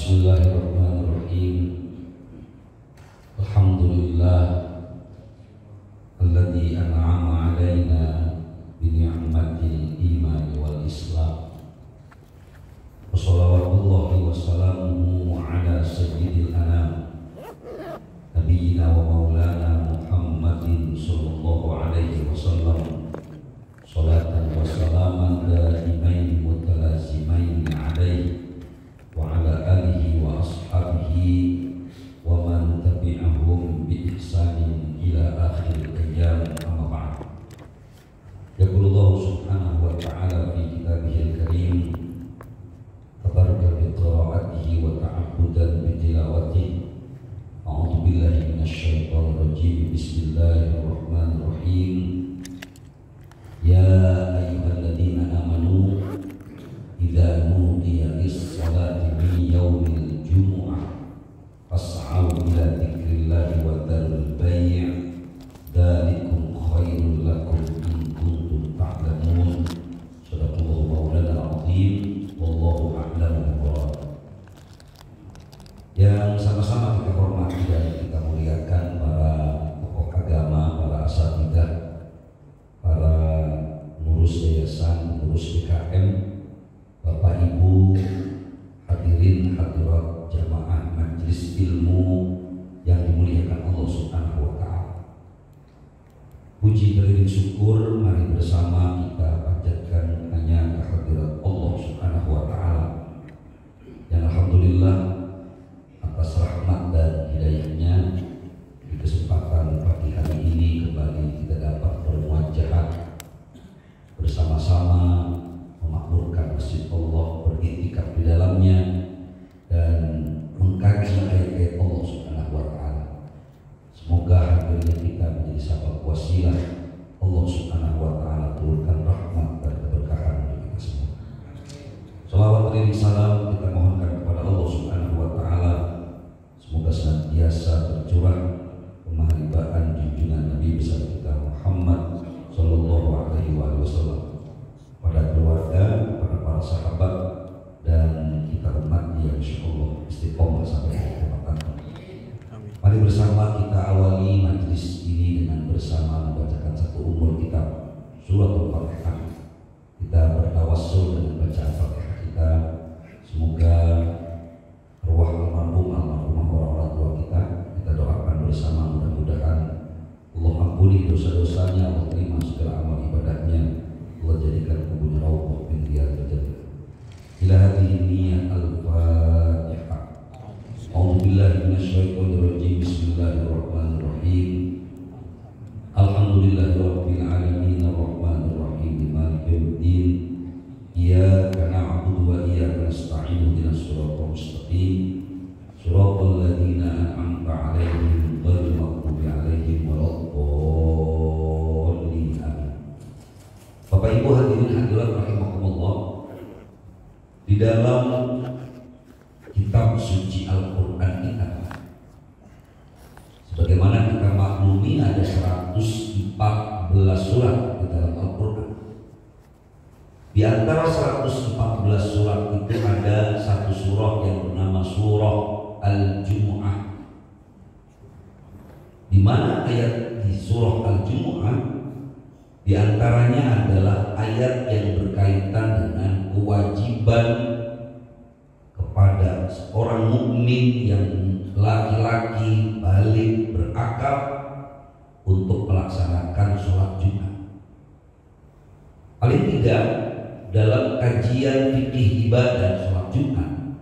Bismillahirrahmanirrahim. Alhamdulillah alladzi an'ama 'alaina bi ni'matil iman wal islam. Wassallallahu wa salamuhu ala sayyidil anam nabiyyina wa maulana Muhammadin sallallahu alaihi wasallam. Salatan wa salaman daimain mutalazimain alaihi wa ala alihi wa ashabihi wa man tabi'ahum bi ihsanin ila akhir ayyam, amma ba'd. Yaqulullahu subhanahu wa ta'ala fi kitabihil karim tabaraka bi qira'atihi wa ta'abbudan bi tilawatihi. A'udzu billahi minasyaitonir rajim. Bismillahirrahmanirrahim. Ya ayyuhalladzina amanu idza nudiya lis-salati min yaumil jumu'ah fas'au ila dzikrillahi wa dzarul bai' dzalikum khairul lakum in kuntum ta'lamun. Shadaqallahu maulana al-azim, wallahu a'lamu bishawab. Yang sama-sama kita hormati dan kita muliakan para tokoh agama, para asatidzah, para pengurus yayasan, pengurus DKM, Bapak Ibu, hadirin hadirat jamaah majelis ilmu yang dimuliakan Allah Subhanahu wa ta'ala. Puji beriring syukur mari bersama kita panjatkan hanya kehadirat Allah Subhanahu wa ta'ala yang alhamdulillah atas rahmat dan hidayahnya di kesempatan pagi hari ini kembali kita dapat bermuajahah bersama-sama memakmurkan masjid Allah, beriktikaf di dalamnya dan mengkaji ayat-ayat Allah Subhanahu wa ta'ala. Semoga hadirnya kita menjadi sabab wasilah Allah Subhanahu wa ta'ala turunkan rahmat dan keberkahan untuk kita semua. Shalawat dan salam kita mohonkan kepada Allah Subhanahu wa ta'ala. Semoga senantiasa tercurah pemaharibaan junjungan Nabi besar kita Muhammad sallallahu alaihi wasallam pada keluarga, pada para sahabat dan kita umat yang insyaallah istiqomah sampai akhir zaman. Mari bersama kita awali majelis ini dengan bersama membacakan satu ummul kitab suratul Fatihah. Kita bertawassul dengan bacaan Fatihah kita. Semoga arwah almarhumah orang-orang tua kita doakan bersama, mudah-mudahan Allah ampuni dosa-dosanya, Allah terima segala amal ibadahnya, Allah jadikan kuburnya rawdah min riyadil jannah. Ila hadhihi niyyah al-Fatihah. A'udzu billahi minasyaitonir rajim. Bismillahirrahmanirrahim. Alhamdulillahirabbil alamin arrahmanir rahim maliki yaumiddin. Iyyaka na'budu wa iyyaka nasta'in ihdinas siratal mustaqim. Shiratal ladzina an'amta 'alaihim ghairil maghdubi 'alaihim waladdallin. Amin. Bapak Ibu hadirin hadirat rahimakumullah, di dalam kitab suci Al-Quran kita, sebagaimana kita maklumi ada 114 surat di dalam Al-Quran. Di antara 114 surat itu ada satu surah yang bernama surah Al-Jumu'ah, di mana ayat di surah Al-Jumu'ah di antaranya adalah ayat yang berkaitan dengan kewajiban kepada seorang mukmin yang laki-laki balik berakal untuk melaksanakan sholat Jumat. Paling tidak dalam kajian fikih ibadah sholat Jumat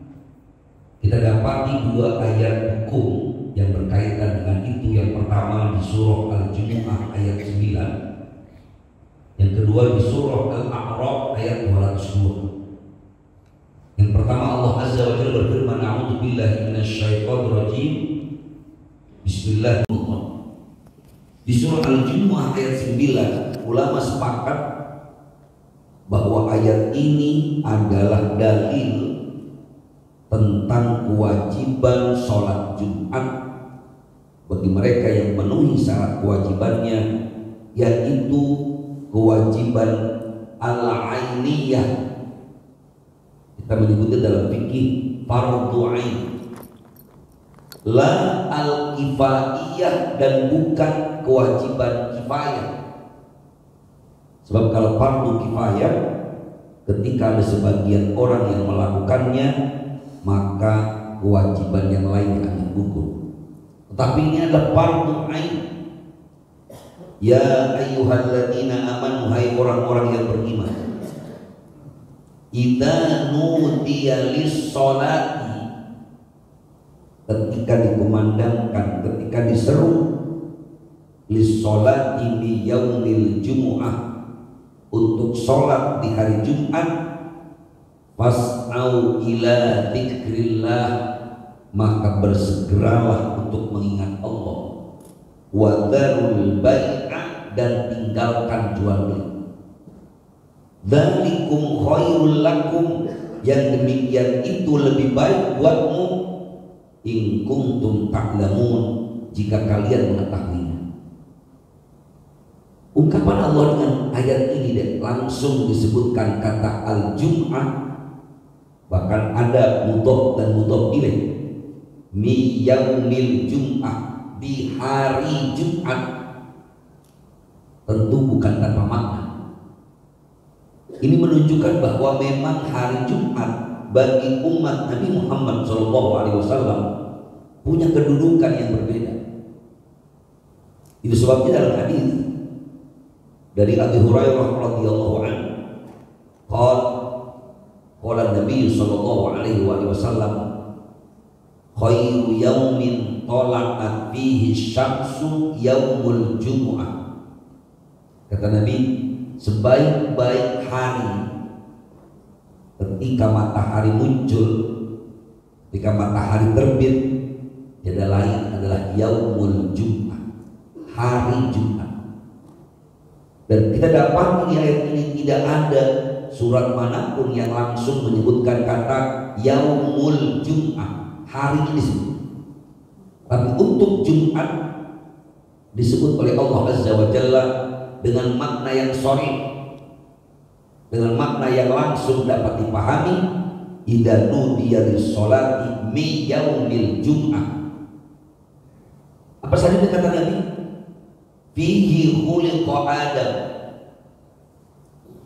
kita dapati dua ayat hukum yang berkaitan dengan itu. Yang pertama di surah Al-Jumu'ah ayat 9, yang kedua di surah Al-A'raf ayat 202. Yang pertama Allah Azza wa Jalla berfirman, a'udzu billahi minasyaitonir rajim. Bismillahirrahmanirrahim. Di surah Al-Jumu'ah ayat 9, ulama sepakat bahwa ayat ini adalah dalil tentang kewajiban sholat Jumat bagi mereka yang memenuhi syarat kewajibannya, yaitu kewajiban al-ainiyah. Kita menyebutnya dalam fikih fardu ain, la al-kifaiyah, dan bukan kewajiban kifayah. Sebab kalau fardu kifayah, ketika ada sebagian orang yang melakukannya, maka kewajiban yang lain akan gugur. Tetapi ini adalah fardu ain. Ya ayyuhalladzina amanu, hai orang-orang yang beriman, idza nudiya lis-sholati, ketika dikumandangkan, ketika diseru, lis-sholati li yaumil jumu'ah, untuk sholat di hari Jumat, fas'au ila dzikrillah, maka bersegeralah untuk mengingat Allah, wa dzarul bai'a, dan tinggalkan jual beli. Dzalikum khairul lakum, yang demikian itu lebih baik buatmu, in kuntum ta'lamun, jika kalian mengetahuinya. Ungkapan Allah dengan ayat ini dan langsung disebutkan kata al-jum'ah, bahkan ada mudhof dan mudhof ilaih, mi yaumil jum'ah, di hari Jumat, tentu bukan tanpa makna. Ini menunjukkan bahwa memang hari Jumat bagi umat Nabi Muhammad SAW punya kedudukan yang berbeda. Itu sebabnya dalam hadis dari Abi Hurairah radhiyallahu anhu, qala Nabi sallallahu alaihi wasallam, khairu yaumin tala'at fihi syamsu yaumul jumu'ah. Kata Nabi, sebaik-baik hari ketika matahari muncul, ketika matahari terbit, tiada lain adalah yaumul jumu'ah, hari Jumat. Dan kita dapat di ayat ini tidak ada surat manapun yang langsung menyebutkan kata yaumul jum'ah, hari ini disebut. Tapi untuk Jumat disebut oleh Allah Azza wa Jalla dengan makna yang sharih, dengan makna yang langsung dapat dipahami. Idza nudiya lis-sholati mi yaumil jum'ah. Apa saja kata Nabi? Fihi khuliqa Adam.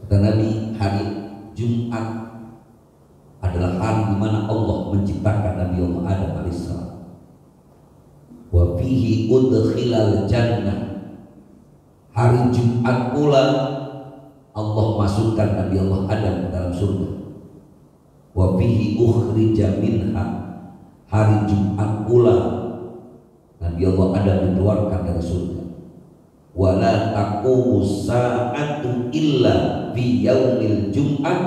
Kata Nabi, hari Jumat adalah hari di mana Allah menciptakan Nabi Allah Adam alaihissalam. Wa fihi udkhilal jannah. Hari Jumat pula Allah masukkan Nabi Allah Adam ke dalam surga. Wa fihi ukhrija minha. Hari Jumat pula Nabi Allah Adam dikeluarkan dari surga. Wala taqumu sa'atu illa fi yaumil jum'ah,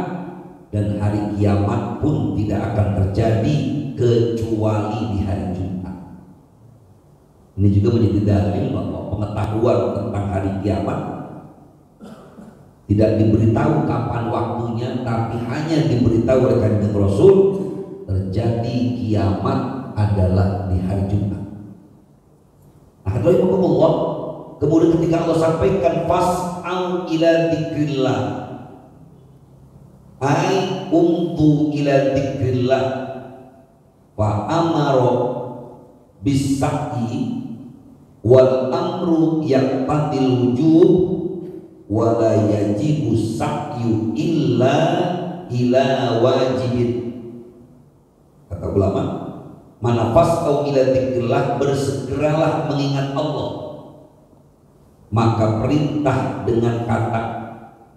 dan hari kiamat pun tidak akan terjadi kecuali di hari Jumat. Ini juga menjadi dalil bahwa pengetahuan tentang hari kiamat tidak diberitahu kapan waktunya, tapi hanya diberitahu oleh Kanjeng Rasul, terjadi kiamat adalah di hari Jumat. Nah, Allah, kemudian ketika Allah sampaikan fas'au ila dzikrillah, ai umtu ila dzikrillah, wa amara bis-sa'i wal amru yaqtadil wujub wa la yajibu sa'yu illa ila wajibin. Kata ulama, mana fas'au ila dzikrillah, bersegeralah mengingat Allah, maka perintah dengan kata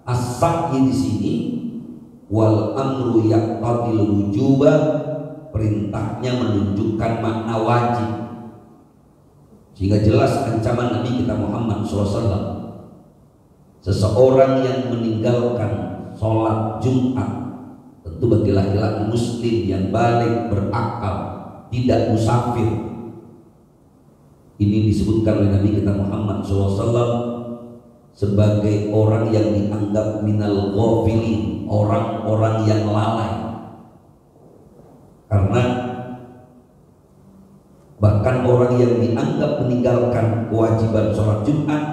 as-sa'yi di sini, wal amru yaqtadil wujuba, perintahnya menunjukkan makna wajib, sehingga jelas ancaman Nabi kita Muhammad SAW. Seseorang yang meninggalkan sholat Jumat, tentu bagi laki-laki muslim yang balik berakal, tidak musafir, ini disebutkan oleh Nabi kita Muhammad SAW sebagai orang yang dianggap minal ghafilin, orang-orang yang lalai. Karena bahkan orang yang dianggap meninggalkan kewajiban sholat Jumat,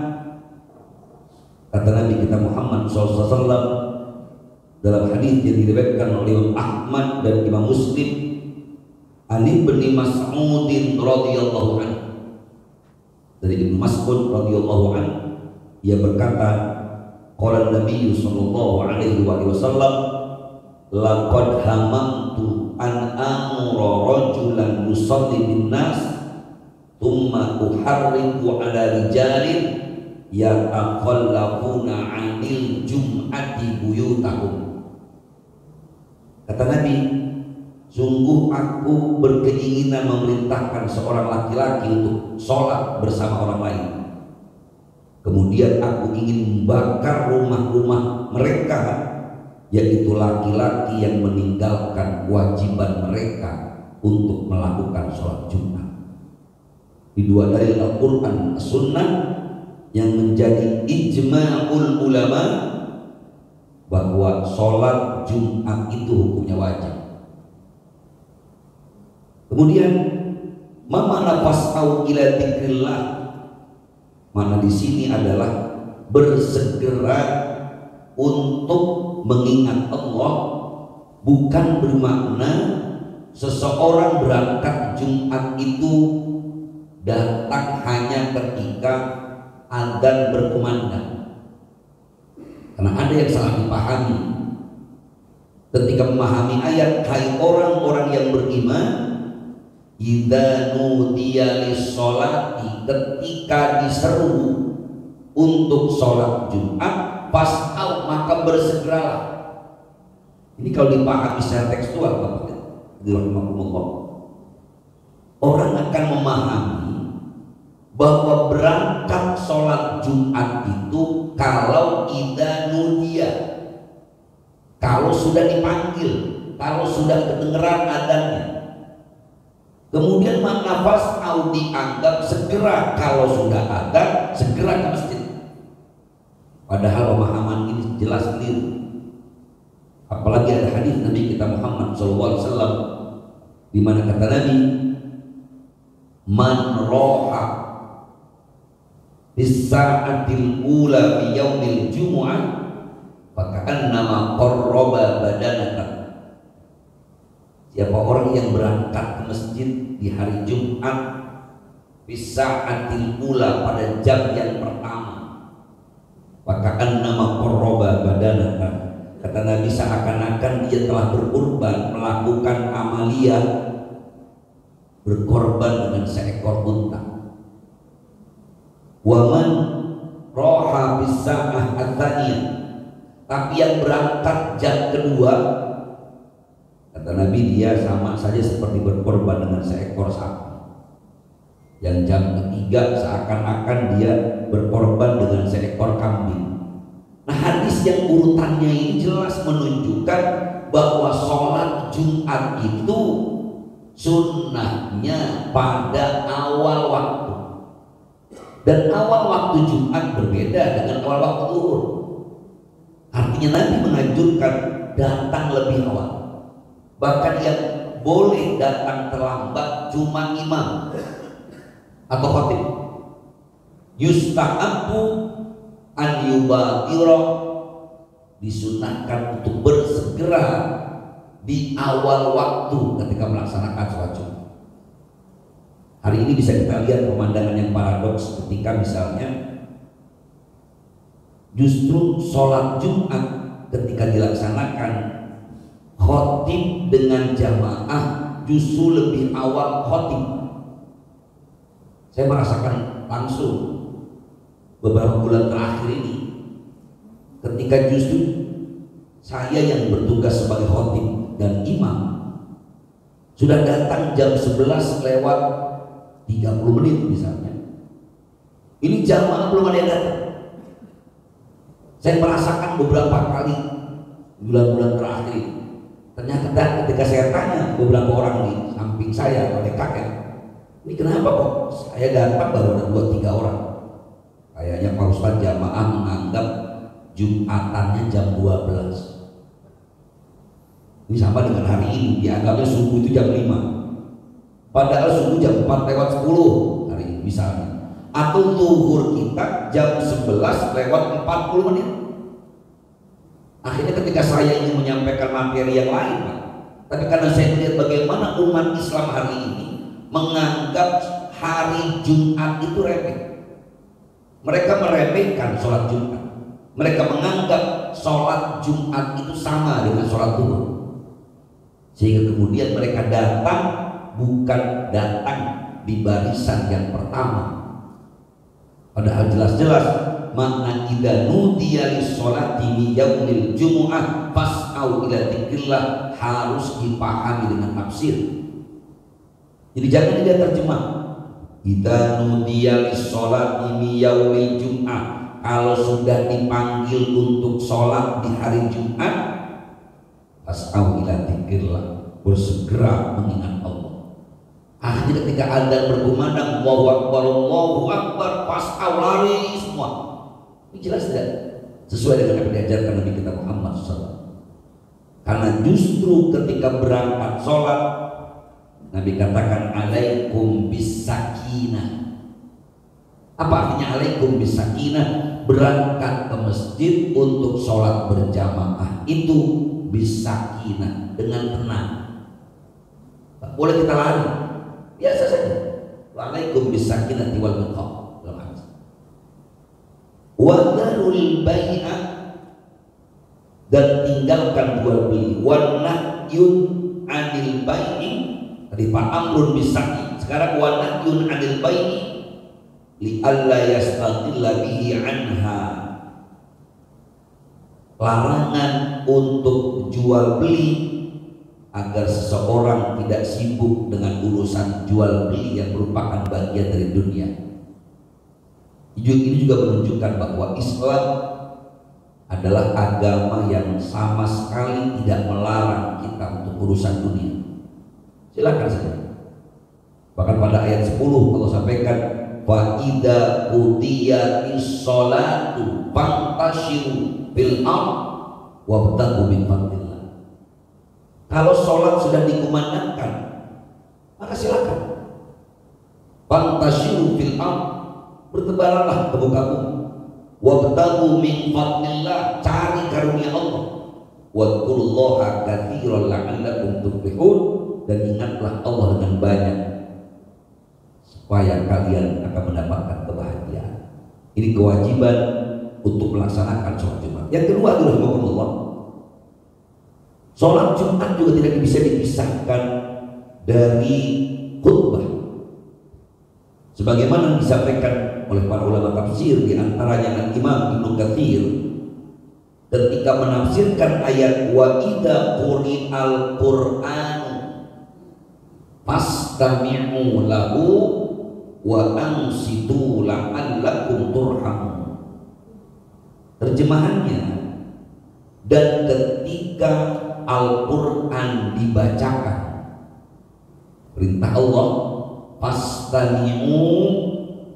kata Nabi kita Muhammad SAW dalam hadis yang diriwayatkan oleh Imam Ahmad dan Imam Muslim Ani bin Mas'udin radhiyallahu anhu, dari Ibnu Mas'ud radhiyallahu anhu, ia berkata, qala Nabi sallallahu alaihi wasallam, laqad hamamtu an amura rajulan yusalli bin nas thumma uharriqu ala rijalin yatakhallafuna 'anil jum'ati buyutahum. Kata Nabi, sungguh aku berkeinginan memerintahkan seorang laki-laki untuk sholat bersama orang lain. Kemudian aku ingin membakar rumah-rumah mereka, yaitu laki-laki yang meninggalkan kewajiban mereka untuk melakukan sholat Jumat. Di dua dalil Al-Quran As-Sunnah yang menjadi ijma'ul ulama bahwa sholat Jumat itu hukumnya wajib. Kemudian mana fas'au ila dzikrillah, mana di sini adalah bersegera untuk mengingat Allah, bukan bermakna seseorang berangkat Jumat itu datang hanya ketika adzan berkumandang. Karena ada yang salah dipahami ketika memahami ayat, hai orang-orang yang beriman, idza nudiya lis-sholati, ketika diseru untuk sholat Jumat, fas'au, maka bersegeralah. Ini kalau dipahami secara tekstual, orang akan memahami bahwa berangkat sholat Jumat itu kalau idza nudiya, kalau sudah dipanggil, kalau sudah kedengeran adanya. Kemudian makna fas'au dianggap segera, kalau sudah ada segera ke masjid. Padahal pemahaman ini jelas keliru. Apalagi ada hadis Nabi kita Muhammad SAW di mana kata Nabi, man roha bis sa'atil ula fi yaumil jumu'ah faka'annama qarraba badanatan. Siapa orang yang berangkat ke masjid di hari Jumat bisa'atil ula, pada jam yang pertama, faka'annama qarraba badanatan, kata Nabi, seakan-akan dia telah berkorban, melakukan amaliyah, berkorban dengan seekor unta. Waman roha bisa'ah at-thaniyah, tapi yang berangkat jam kedua, kata Nabi, dia sama saja seperti berkorban dengan seekor sapi. Yang jam ketiga seakan-akan dia berkorban dengan seekor kambing. Nah, hadis yang urutannya ini jelas menunjukkan bahwa sholat Jumat itu sunnahnya pada awal waktu. Dan awal waktu Jumat berbeda dengan awal waktu zuhur. Artinya Nabi menganjurkan datang lebih awal. Bahkan yang boleh datang terlambat cuma imam atau khatib. Yustahabbu an yubatira, disunahkan untuk bersegera di awal waktu ketika melaksanakan sholat Jumat. Hari ini bisa kita lihat pemandangan yang paradoks ketika misalnya justru sholat Jumat ketika dilaksanakan, khotib dengan jamaah justru lebih awal khotib. Saya merasakan langsung beberapa bulan terakhir ini ketika justru saya yang bertugas sebagai khotib dan imam sudah datang jam 11 lewat 30 menit misalnya, ini jamaah belum ada yang datang. Saya merasakan beberapa kali bulan-bulan terakhir ini. Ternyata ketika saya tanya beberapa orang di samping saya, oleh kakek, ini kenapa kok saya datang baru ada 2-3 orang? Kayaknya Pak Ustadz, jamaah menganggap Jumatannya jam 12. Ini sama dengan hari ini, dianggapnya subuh itu jam 5. Padahal subuh jam 4 lewat 10 hari ini misalnya. Atau zuhur kita jam 11 lewat 40 menit. Akhirnya ketika saya ingin menyampaikan materi yang lain, Pak, Tapi karena saya melihat bagaimana umat Islam hari ini menganggap hari Jumat itu remeh. Mereka meremehkan sholat Jumat. Mereka menganggap sholat Jumat itu sama dengan sholat duhur. Sehingga kemudian mereka datang, bukan datang di barisan yang pertama. Padahal jelas-jelas makna idza nudiya lis-sholati min yaumil jumu'ah fas'au ila dzikrillah harus dipahami dengan tafsir. Jadi jangan dia terjemah idza nudiya lis-sholati min yaumil jumu'ah, kalau sudah dipanggil untuk sholat di hari Jumat fas'au ila dzikrillah, bersegera mengingat Allah. Akhirnya ketika adzan berkumandang Allahu Akbar, fas'au, lari semua. Ini jelas tidak sesuai dengan apa yang diajarkan Nabi kita Muhammad SAW. Karena justru ketika berangkat sholat Nabi katakan alaikum bisakinah. Apa artinya alaikum bisakinah? Berangkat ke masjid untuk sholat berjamaah itu bisakinah, dengan tenang. Tak boleh kita lari, biasa saja. Alaikum bisakinah wal wiqar. Wa darul bai'a, dan tinggalkan jual beli. Wa nahyun 'anil bai'i, tadi Pak amrun bisaki, sekarang wa nahyun 'anil bai'i li alla yastaqilla bihi anha. Larangan untuk jual beli agar seseorang tidak sibuk dengan urusan jual beli yang merupakan bagian dari dunia. Ini juga menunjukkan bahwa Islam adalah agama yang sama sekali tidak melarang kita untuk urusan dunia. Silakan saja. Bahkan pada ayat 10 Allah sampaikan fa idza qudiyatis sholatu fantashiru fil ardh wabtaghu min fadlillah. Kalau sholat sudah dikumandangkan, maka silakan fantashiru fil ardh, bertebaranlah ke muka bumi. Wabtaghu min fadlillah, cari karunia Allah. Wadkurullaha katsiran la'allakum tuflihun, dan ingatlah Allah dengan banyak supaya kalian akan mendapatkan kebahagiaan. Ini kewajiban untuk melaksanakan sholat Jumat. Yang kedua adalah Allah. Sholat Jumat juga tidak bisa dipisahkan dari khutbah. Sebagaimana disampaikan oleh para ulama tafsir, di antaranya Imam Ibnu Katsir ketika menafsirkan ayat wa idza quri'al Qur'an fastami'u lahu wa ansitu la'allakum turhamun. Terjemahannya, dan ketika Al-Qur'an dibacakan, perintah Allah fastami'u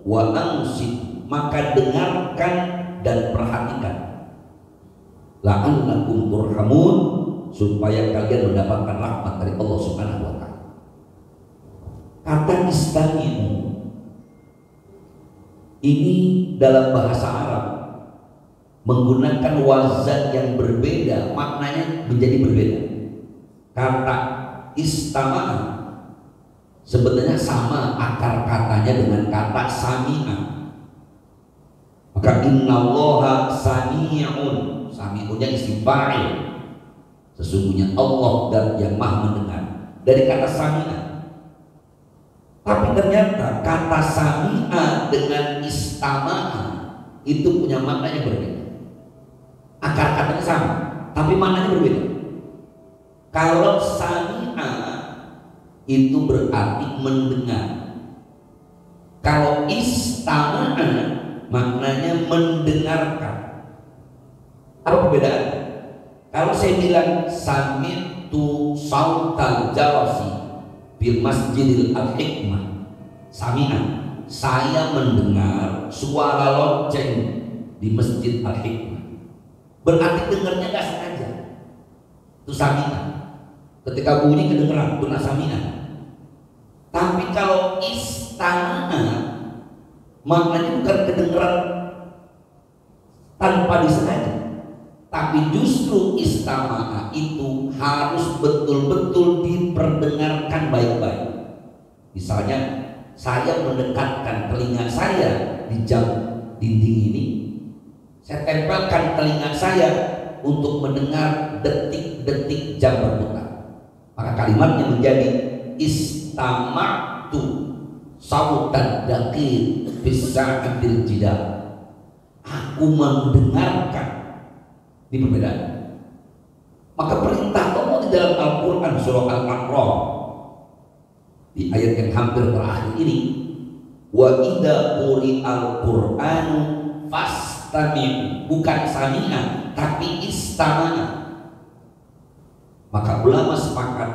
wa ansitu, maka dengarkan dan perhatikan, la'allakum turhamun, supaya kalian mendapatkan rahmat dari Allah Subhanahu wa taala. Kata istami'u ini dalam bahasa Arab menggunakan wazan yang berbeda, maknanya menjadi berbeda. Kata istama'a sebenarnya sama akar katanya dengan kata sami'a. Maka innallaha sami'un, sami'unnya isim fa'il, sesungguhnya Allah dan yang maha mendengar, dari kata sami'a. Tapi ternyata kata sami'a dengan istama'a itu punya makna yang berbeda. Akar katanya sama, tapi maknanya berbeda. Kalau sami'a itu berarti mendengar. Kalau istama'a maknanya mendengarkan. Apa perbedaannya? Kalau saya bilang sami'tu sautal jarasi bil masjidil al-hikmah, sami'a, saya mendengar suara lonceng di masjid al-hikmah, berarti dengarnya nggak sengaja, itu sami'a. Ketika bunyi kedengeran, itu sami'a. Tapi kalau istama'a maknanya bukan kedengeran tanpa disengaja, Tapi justru istama'a itu harus betul-betul diperdengarkan baik-baik. Misalnya saya mendekatkan telinga saya di jam dinding ini, saya tempelkan telinga saya untuk mendengar detik-detik jam berputar. Maka kalimatnya menjadi istama'tu sautan daqir bisa'atil jidal. Aku mendengarkan. Ini perbedaan. Maka perintah Allah di dalam Al-Quran surah Al-A'raf di ayat yang hampir terakhir ini, wa idza quri'al Qur'anu fastami'u, bukan sami'a tapi istama'a. Maka ulama sepakat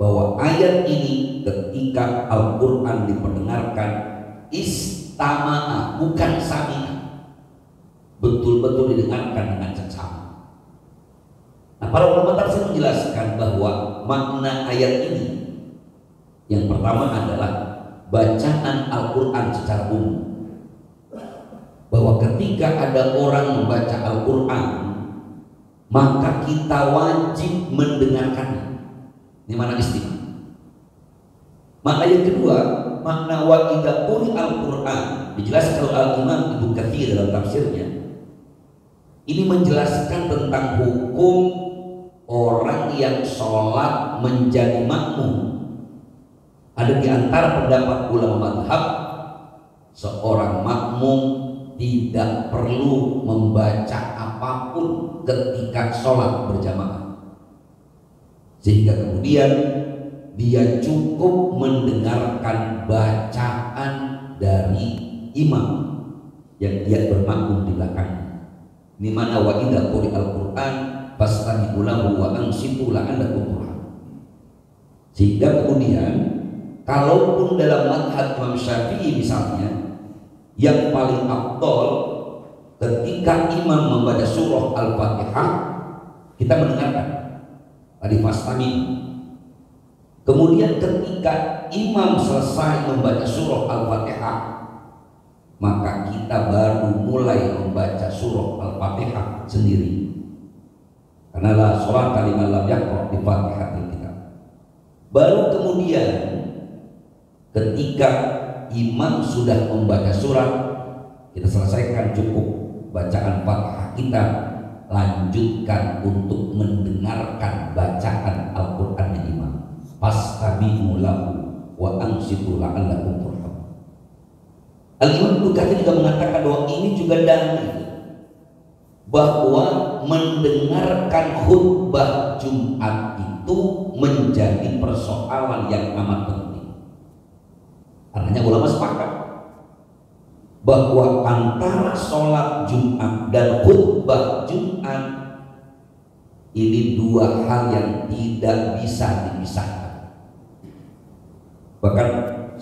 bahwa ayat ini ketika Al-Quran diperdengarkan istama'a, bukan sami'a, betul-betul didengarkan dengan seksama. Nah, para ulama tafsir menjelaskan bahwa makna ayat ini yang pertama adalah bacaan Al-Quran secara umum, bahwa ketika ada orang membaca Al-Quran maka kita wajib mendengarkannya. Ini makna istimewa. Makna yang kedua, makna wa idza quri'al Qur'an, dijelaskan oleh Al-Imam Ibnu Katsir dalam tafsirnya. Ini menjelaskan tentang hukum orang yang sholat menjadi makmum. Ada di antara pendapat ulama mazhab, seorang makmum tidak perlu membaca apapun ketika sholat berjamaah, sehingga kemudian dia cukup mendengarkan bacaan dari imam yang dia bermakmum di belakangnya. Ini mana wa idza quri'al Qur'an fastami'u lahu wa ansitu la'allakum turhamun. Sehingga kemudian kalaupun dalam mazhab Imam Syafi'i misalnya yang paling afdal ketika imam membaca surah Al-Fatihah kita mendengarkan tadi fastami'u. Kemudian ketika imam selesai membaca surah Al-Fatihah maka kita baru mulai membaca surah Al-Fatihah sendiri. Karena la sholat kalimat lam yaqra bi Fatihatil kitab. Baru kemudian ketika imam sudah membaca surat, kita selesaikan cukup bacaan Fatihah kita, lanjutkan untuk mendengarkan bacaan Al-Qur'an imam. Fastami'u lahu wa ansitu la'allakum turhamun. Al-Imam Ibnu Katsir juga mengatakan bahwa ini juga dalil bahwa mendengarkan khutbah Jumat itu menjadi persoalan yang amat penting. Artinya ulama sepakat bahwa antara sholat Jumat dan khutbah Jumat ini dua hal yang tidak bisa dipisahkan. Bahkan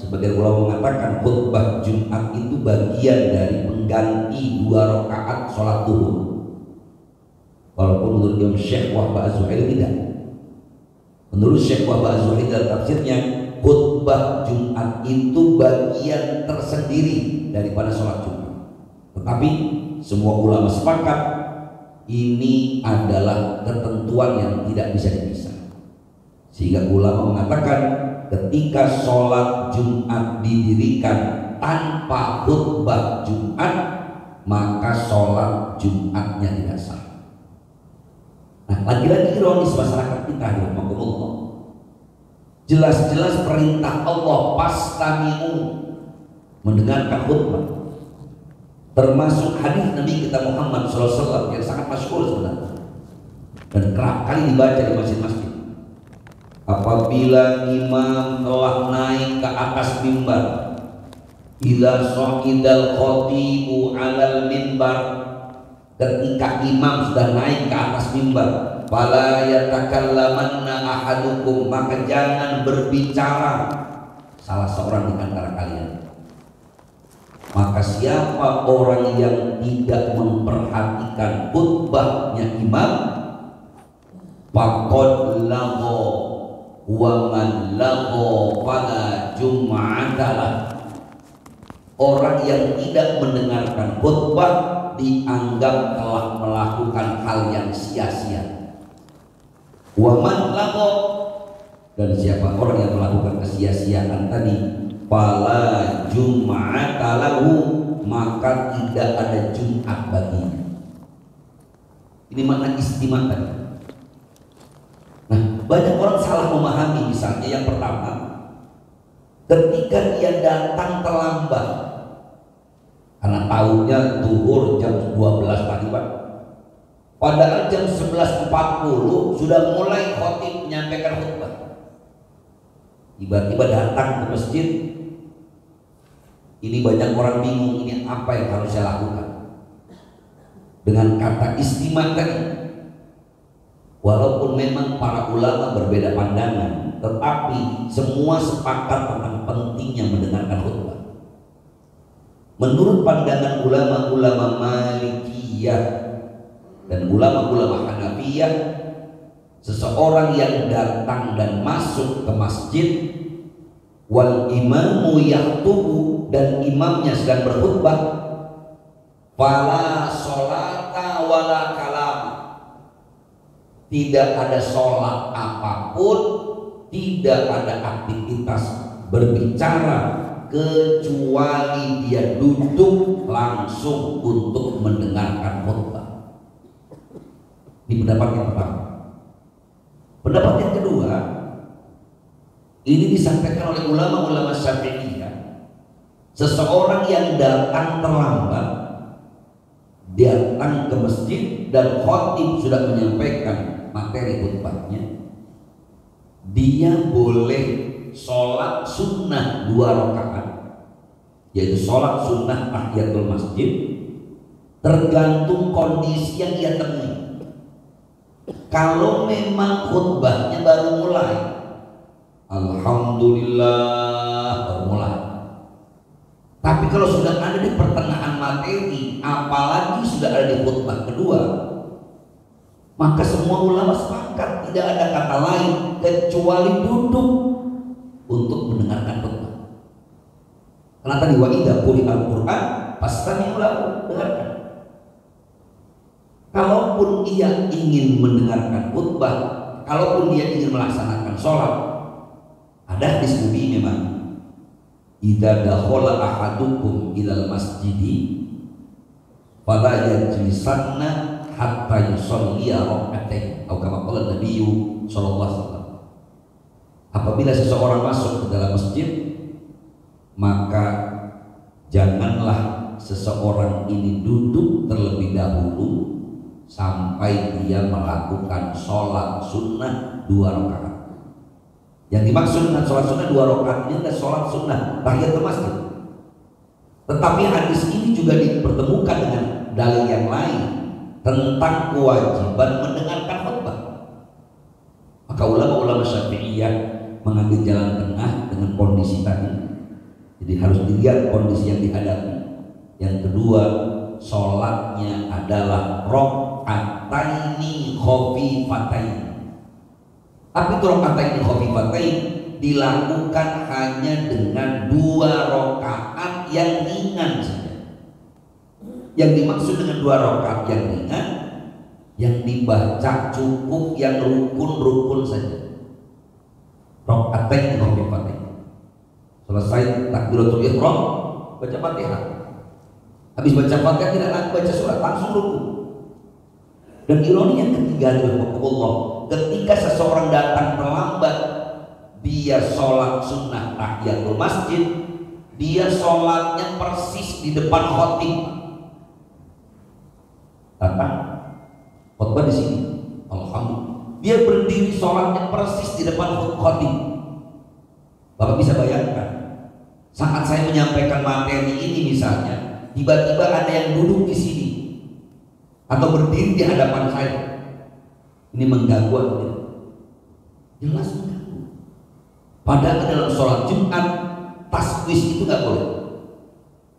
sebagian ulama mengatakan khutbah Jumat itu bagian dari mengganti 2 rakaat sholat duhur. Walaupun menurut Imam Syekh Wahbah Az-Zuhaili tidak. Menurut Syekh Wahbah Az-Zuhaili dalam tafsirnya, khutbah Jumat itu bagian tersendiri daripada sholat Jumat. Tetapi semua ulama sepakat ini adalah ketentuan yang tidak bisa dipisah. Sehingga ulama mengatakan ketika sholat Jumat didirikan tanpa khutbah Jumat maka sholat Jumatnya tidak sah. Nah, lagi-lagi ironis masyarakat kita rahimahumullah. Jelas-jelas perintah Allah fastami'u, mendengarkan khutbah. Termasuk hadis Nabi kita Muhammad SAW yang sangat masyhur sebenarnya dan kerap kali dibaca di masjid-masjid. Apabila imam telah naik ke atas mimbar, ila sa'idal khatibu 'alal mimbar, ketika imam sudah naik ke atas mimbar, fala yatakallamanna ahadukum, maka jangan berbicara salah seorang di antara kalian. Maka siapa orang yang tidak memperhatikan khutbahnya imam, faqad lagha wa man lagha fala jum'atalah. Orang yang tidak mendengarkan khutbah dianggap telah melakukan hal yang sia-sia. Wa man lagha, dan siapa orang yang melakukan kesia-siaan tadi, fala jum'ata lahu, maka tidak ada Jumat baginya. Ini makna istimewa tadi. Nah, banyak orang salah memahami. Misalnya yang pertama, ketika dia datang terlambat karena tahunya zuhur jam 12 pagi Pak, padahal jam 11.40 sudah mulai khotib menyampaikan khutbah, tiba-tiba datang ke masjid. Ini banyak orang bingung, ini apa yang harus saya lakukan dengan kata istimewa tadi. Walaupun memang para ulama berbeda pandangan, tetapi semua sepakat tentang pentingnya mendengarkan khutbah. Menurut pandangan ulama-ulama Malikiyah dan ulama-ulama Hanafiyah, seseorang yang datang dan masuk ke masjid wal imamu yaktubu, dan imamnya sedang berkhutbah, fala sholata wala kalam, tidak ada sholat apapun, tidak ada aktivitas berbicara, kecuali dia duduk langsung untuk mendengarkan khutbah. Ini pendapat yang pertama. Pendapat yang kedua, ini disampaikan oleh ulama-ulama Syafi'iyah. Seseorang yang datang terlambat, datang ke masjid dan khatib sudah menyampaikan materi khutbahnya, dia boleh sholat sunnah 2 rakaat, yaitu sholat sunnah tahiyatul masjid, tergantung kondisi yang dia temui. Kalau memang khutbahnya baru mulai, alhamdulillah baru mulai. Tapi kalau sudah ada di pertengahan materi, apalagi sudah ada di khutbah kedua, maka semua ulama sepakat tidak ada kata lain kecuali duduk untuk mendengarkan khutbah. Karena tadi wa idza quri'al Qur'an fastami'u lahu, dengarkan. Kalaupun ia ingin mendengarkan khutbah, kalaupun dia ingin melaksanakan sholat, ada hadis Nabi memang, idza dakhala ahadukum ilal masjidi fala yajlisanna hatta yusalliya rak'atain, atau kama qala Nabi sallallahu alaihi wasallam. Apabila seseorang masuk ke dalam masjid, maka janganlah seseorang ini duduk terlebih dahulu sampai dia melakukan sholat sunnah 2 rakaat. Yang dimaksud dengan sholat sunnah 2 rakaat ini adalah sholat sunnah tahiyatul masjid. Tetapi hadis ini juga dipertemukan dengan dalil yang lain tentang kewajiban mendengarkan khutbah. Maka ulama-ulama Syafi'iyah mengambil jalan tengah dengan kondisi tadi. Jadi harus dilihat kondisi yang dihadapi. Yang kedua, sholatnya adalah rakaataini khafifatain. Tapi rakaataini khafifatain dilakukan hanya dengan 2 rakaat yang ringan saja. Yang dimaksud dengan 2 rakaat yang ringan, yang dibaca cukup yang rukun-rukun saja. Rakaataini khafifatain. Selesai takbiratul ihram, baca Fatihah. Habis baca Fatihah tidak lagi baca surat, langsung ruku. Dan ironi yang ketiga adalah Allah, ketika seseorang datang terlambat, dia sholat sunnah tahiyatul masjid, dia sholatnya persis di depan khatib. Datang khutbah di sini, alhamdulillah, dia berdiri sholatnya persis di depan khatib. Bapak bisa bayangkan, saat saya menyampaikan materi ini misalnya, tiba-tiba ada yang duduk di sini atau berdiri di hadapan saya, ini mengganggu atau tidak? Jelas mengganggu. Padahal dalam sholat Jumat tasbih itu nggak boleh,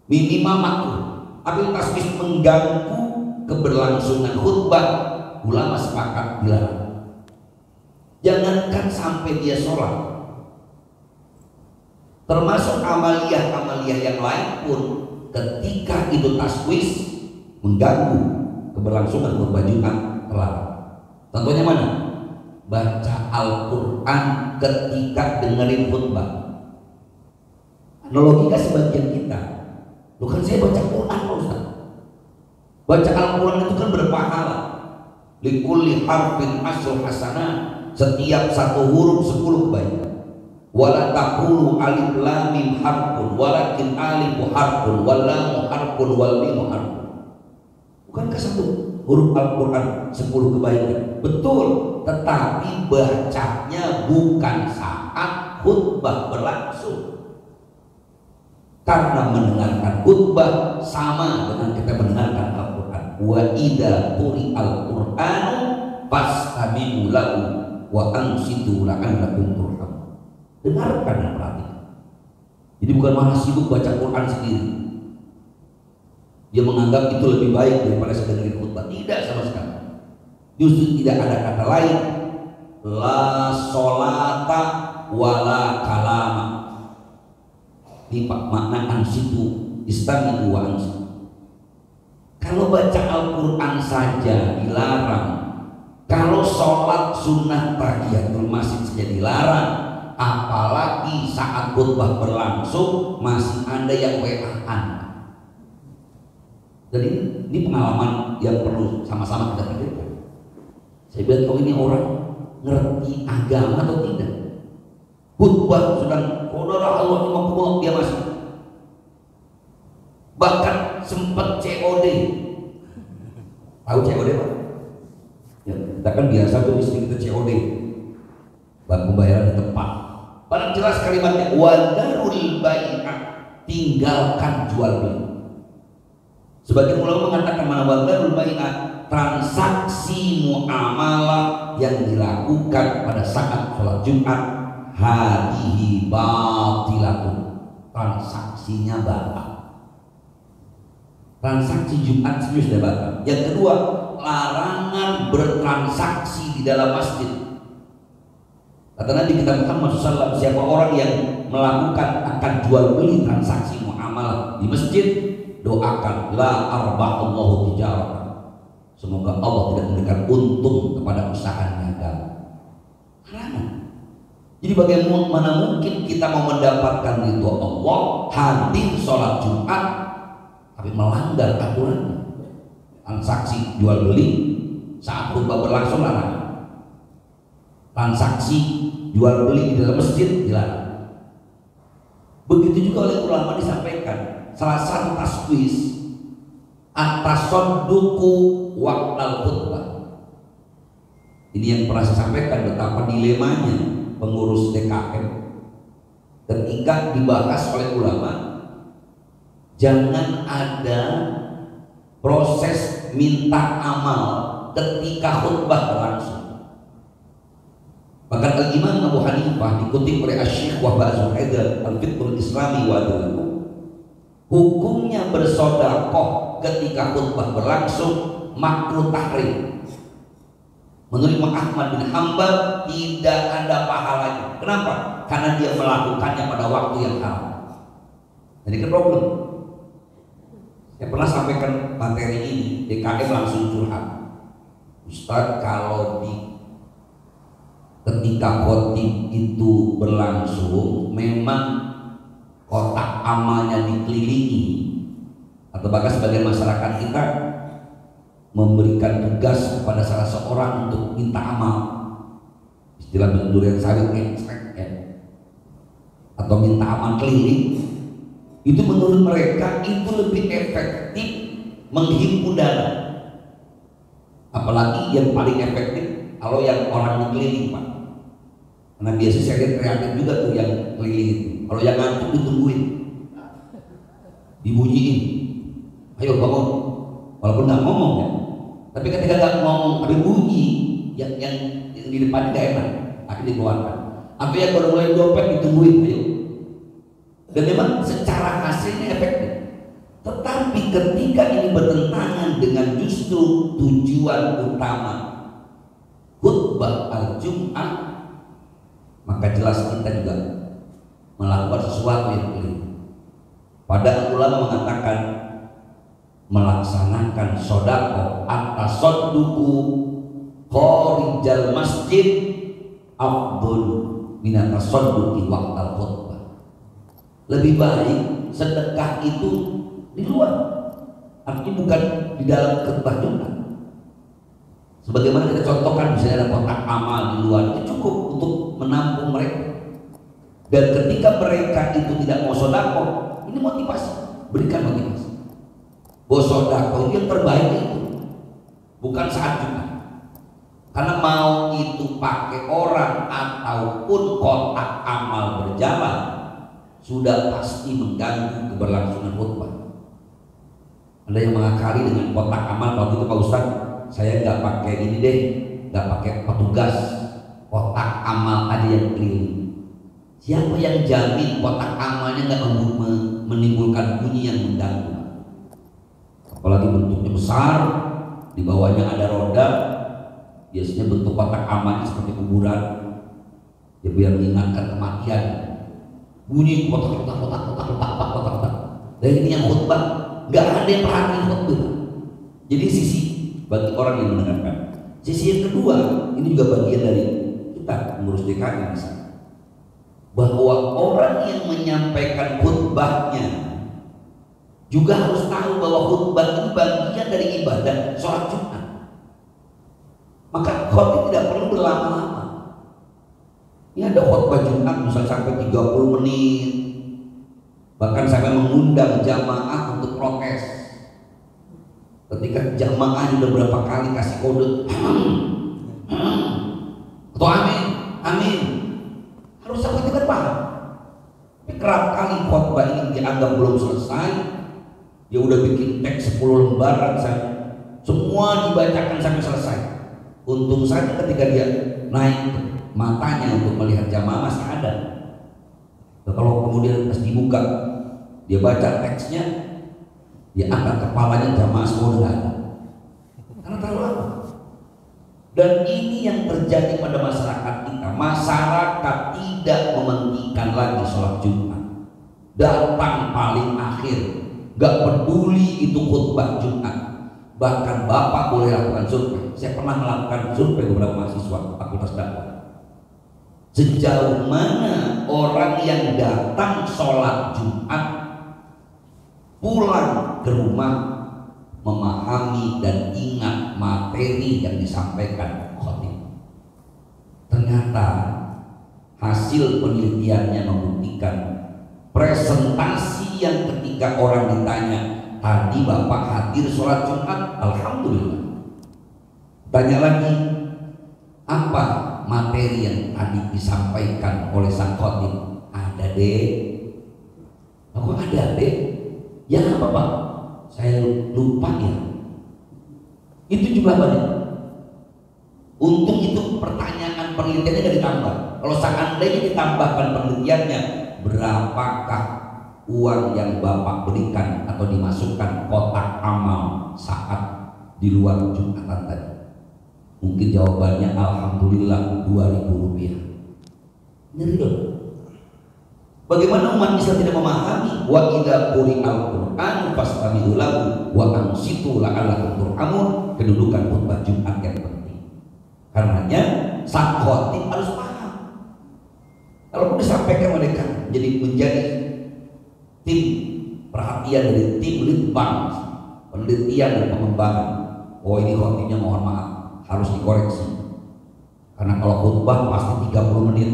minimal makruh. Tapi tasbih mengganggu keberlangsungan khutbah, ulama sepakat dilarang. Jangankan sampai dia sholat, termasuk amaliyah-amaliyah yang lain pun, ketika itu taswis, mengganggu keberlangsungan khutbah Jumat terlarang. Contohnya mana? Baca Al-Quran ketika dengerin khutbah. Logika sebagian kita, lu kan saya baca Quran Pak Ustaz. Baca Al-Quran itu kan berpahala. Likulli harfin asyru hasanah, setiap satu huruf 10 kebaikan. Wala taqulu alif lam mim harfun walakin alifu harfun wal lamu harfun wal mimu harfun. Bukankah satu huruf Al-Quran 10 kebaikan? Betul, tetapi bacanya bukan saat khutbah berlangsung. Karena mendengarkan khutbah sama dengan kita mendengarkan Al-Quran. Wa idza quri'al Qur'anu fastami'u lahu wa ansitu la'allakum turhamun. Dengarkan dan perhatikan. Jadi bukan malah sibuk baca Quran sendiri. Dia menganggap itu lebih baik daripada dengerin khutbah. Tidak sama sekali. Justru tidak ada kata lain. La sholata wala kalama. Ini makna ansitu istami'u wa ansitu. Kalau baca Al-Quran saja dilarang, kalau sholat sunnah tahiyatul masjid saja dilarang, apalagi saat khutbah berlangsung masih ada yang WA-an. Dan ini pengalaman yang perlu sama-sama kita pikirkan. Saya bilang, oh ini orang ngerti agama atau tidak? Khutbah sedang qadara Allah 50, dia masih bahkan sempat COD. Tahu COD Pak? Ya, kita kan biasa tuh istri kita COD, pembayaran di tempat. Padahal jelas kalimatnya wadarul bai'ah, tinggalkan jual beli. Sebagian ulama mengatakan mana wadarul bai'ah, transaksi muamalah yang dilakukan pada saat sholat Jumat hadihi batilatun, transaksinya batal. Transaksi Jumat serius sudah batal. Yang kedua, larangan bertransaksi di dalam masjid. Kata Nabi kita Muhammad SAW, siapa orang yang melakukan akan jual beli transaksi muamalah di masjid, doakan la arba'allahu tijaratan, semoga Allah tidak memberikan untung kepada usahanya agama. Larangan. Jadi bagaimana mungkin kita mau mendapatkan ridho Allah hadir sholat Jumat tapi melanggar aturan transaksi jual beli saat khutbah berlangsung larangan. Transaksi jual beli di dalam masjid dilarang. Begitu juga oleh ulama disampaikan salah satu taswis at-tasadduqu waqtal khutbah. Ini yang pernah saya sampaikan betapa dilemanya pengurus DKM ketika dibahas oleh ulama, jangan ada proses minta amal ketika khutbah berlangsung. Bahkan Al-Imam Abu Hanifah dikutip oleh Asy-Syaikh Wahbah Az-Zuhair Al-Fiqhul Islami wa Adillahu, hukumnya bersedekah ketika khutbah berlangsung makruh tahrim. Menurut Imam Ahmad bin Hanbal tidak ada pahalanya. Kenapa? Karena dia melakukannya pada waktu yang haram. Jadi kan problem. Saya pernah sampaikan materi ini, DKM langsung curhat. Ustaz, kalau ketika khotib itu berlangsung memang kotak amalnya dikelilingi, atau bahkan sebagian masyarakat kita memberikan tugas kepada salah seorang untuk minta amal, istilah durian sawit ya, atau minta amal keliling. Itu menurut mereka itu lebih efektif menghimpun dana. Apalagi yang paling efektif kalau yang orang keliling Pak. Karena biasa saya lihat kreatif juga tuh yang keliling itu. Kalau yang ngantuk ditungguin, dibunyiin, ayo bangun, walaupun nggak ngomong ya. Tapi ketika nggak ngomong tapi bunyi, yang di depan tidak enak, akhirnya dikeluarkan. Apa yang baru mulai dompet ditungguin, ayo. Dan memang secara hasilnya efektif. Tetapi ketika ini bertentangan dengan justru tujuan utama khutbah al-Jum'ah, maka jelas kita juga melakukan sesuatu yang keliru. Padahal ulama mengatakan melaksanakan sodako at-tasadduqu kharijal masjid afdhal min at-tasadduqi waqtal khutbah. Lebih baik sedekah itu di luar, artinya bukan di dalam khutbah Jumat. Sebagaimana kita contohkan, misalnya ada kotak amal di luar, itu cukup untuk menampung mereka. Dan ketika mereka itu tidak mau sodako, ini motivasi, berikan motivasi. Bahwa sodako itu yang terbaik itu bukan saat Jumat. Karena mau itu pakai orang ataupun kotak amal berjalan, sudah pasti mengganggu keberlangsungan khutbah. Ada yang mengakali dengan kotak amal, kalau gitu Pak Ustaz, saya nggak pakai ini deh, nggak pakai petugas, kotak amal aja yang keliling. Siapa yang jamin kotak amalnya nggak menimbulkan bunyi yang mengganggu? Apalagi bentuknya besar, di bawahnya ada roda. Biasanya bentuk kotak amalnya seperti kuburan, ya biar mengingatkan kematian. Bunyi kotak. Dan ini yang khutbah, nggak ada yang perhatiin khutbah. Jadi sisi bagi orang yang mendengarkan. Sisi yang kedua, ini juga bagian dari kita mengurus DKI misalnya, bahwa orang yang menyampaikan khutbahnya juga harus tahu bahwa khutbah itu bagian dari ibadah sholat Jumat. Maka khutbah tidak perlu berlama-lama. Ini ada khutbah Jumat misalnya sampai 30 menit, bahkan sampai mengundang jamaah untuk protes. Ketika jamaah sudah berapa kali kasih kode atau amin, harus sampai kita paham. Tapi kerap kali khutbah ini dianggap belum selesai, dia udah bikin teks 10 lembaran saja, semua dibacakan sampai selesai. Untung saja ketika dia naik matanya untuk melihat jamaah masih ada. Nah, kalau kemudian pas dibuka dia baca teksnya, dia angkat kepalanya, jamaah semua udah ada, karena terlalu lama. Dan ini yang terjadi pada masyarakat kita. Masyarakat tidak mementingkan lagi sholat Jumat, datang paling akhir, gak peduli itu khutbah Jumat. Bahkan Bapak boleh lakukan survei. Saya pernah melakukan survei beberapa mahasiswa Fakultas Dakwah. Sejauh mana orang yang datang sholat Jumat pulang ke rumah memahami dan ingat materi yang disampaikan khotib. Ternyata hasil penelitiannya membuktikan presentasi yang ketika orang ditanya, tadi Bapak hadir sholat Jumat, alhamdulillah. Tanya lagi, apa materi yang tadi disampaikan oleh sang khotib? Ada deh. Aku ada deh. Ya apa Pak? Saya lupa ya. Itu jumlah banyak. Untung itu pertanyaan penelitiannya tidak ditambah. Kalau seandainya ditambahkan penelitiannya, berapakah uang yang Bapak berikan atau dimasukkan kotak amal saat di luar Jumatan tadi? Mungkin jawabannya alhamdulillah 2.000 rupiah. Ini real. Bagaimana umat Islam tidak memahami wa idza quri'al Qur'an fastami'u lahu wa ansitu la'allakum turhamun, kedudukan khutbah Jumat yang penting. Karenanya sang khotib harus paham. Kalau disampaikan mereka menjadi tim perhatian dari tim litbang penelitian dan pengembangan. Oh ini khotibnya mohon maaf harus dikoreksi. Karena kalau khutbah pasti 30 menit.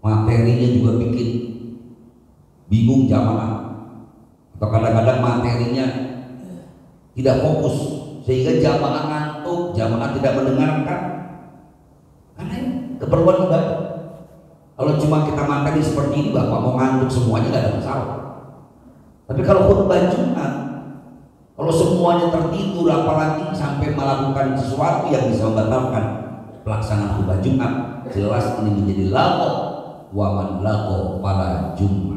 Materinya juga bikin bingung jamaah, atau kadang-kadang materinya tidak fokus sehingga jamaah ngantuk, jamaah tidak mendengarkan. Karena ini keperluan ibadah. Kalau cuma kita materi seperti ini, Bapak mau ngantuk semuanya nggak ada masalah. Tapi kalau khutbah Jumat, kalau semuanya tertidur, apalagi sampai melakukan sesuatu yang bisa membatalkan pelaksanaan khutbah Jumat, jelas ini menjadi lagu waman lago pada Jumat.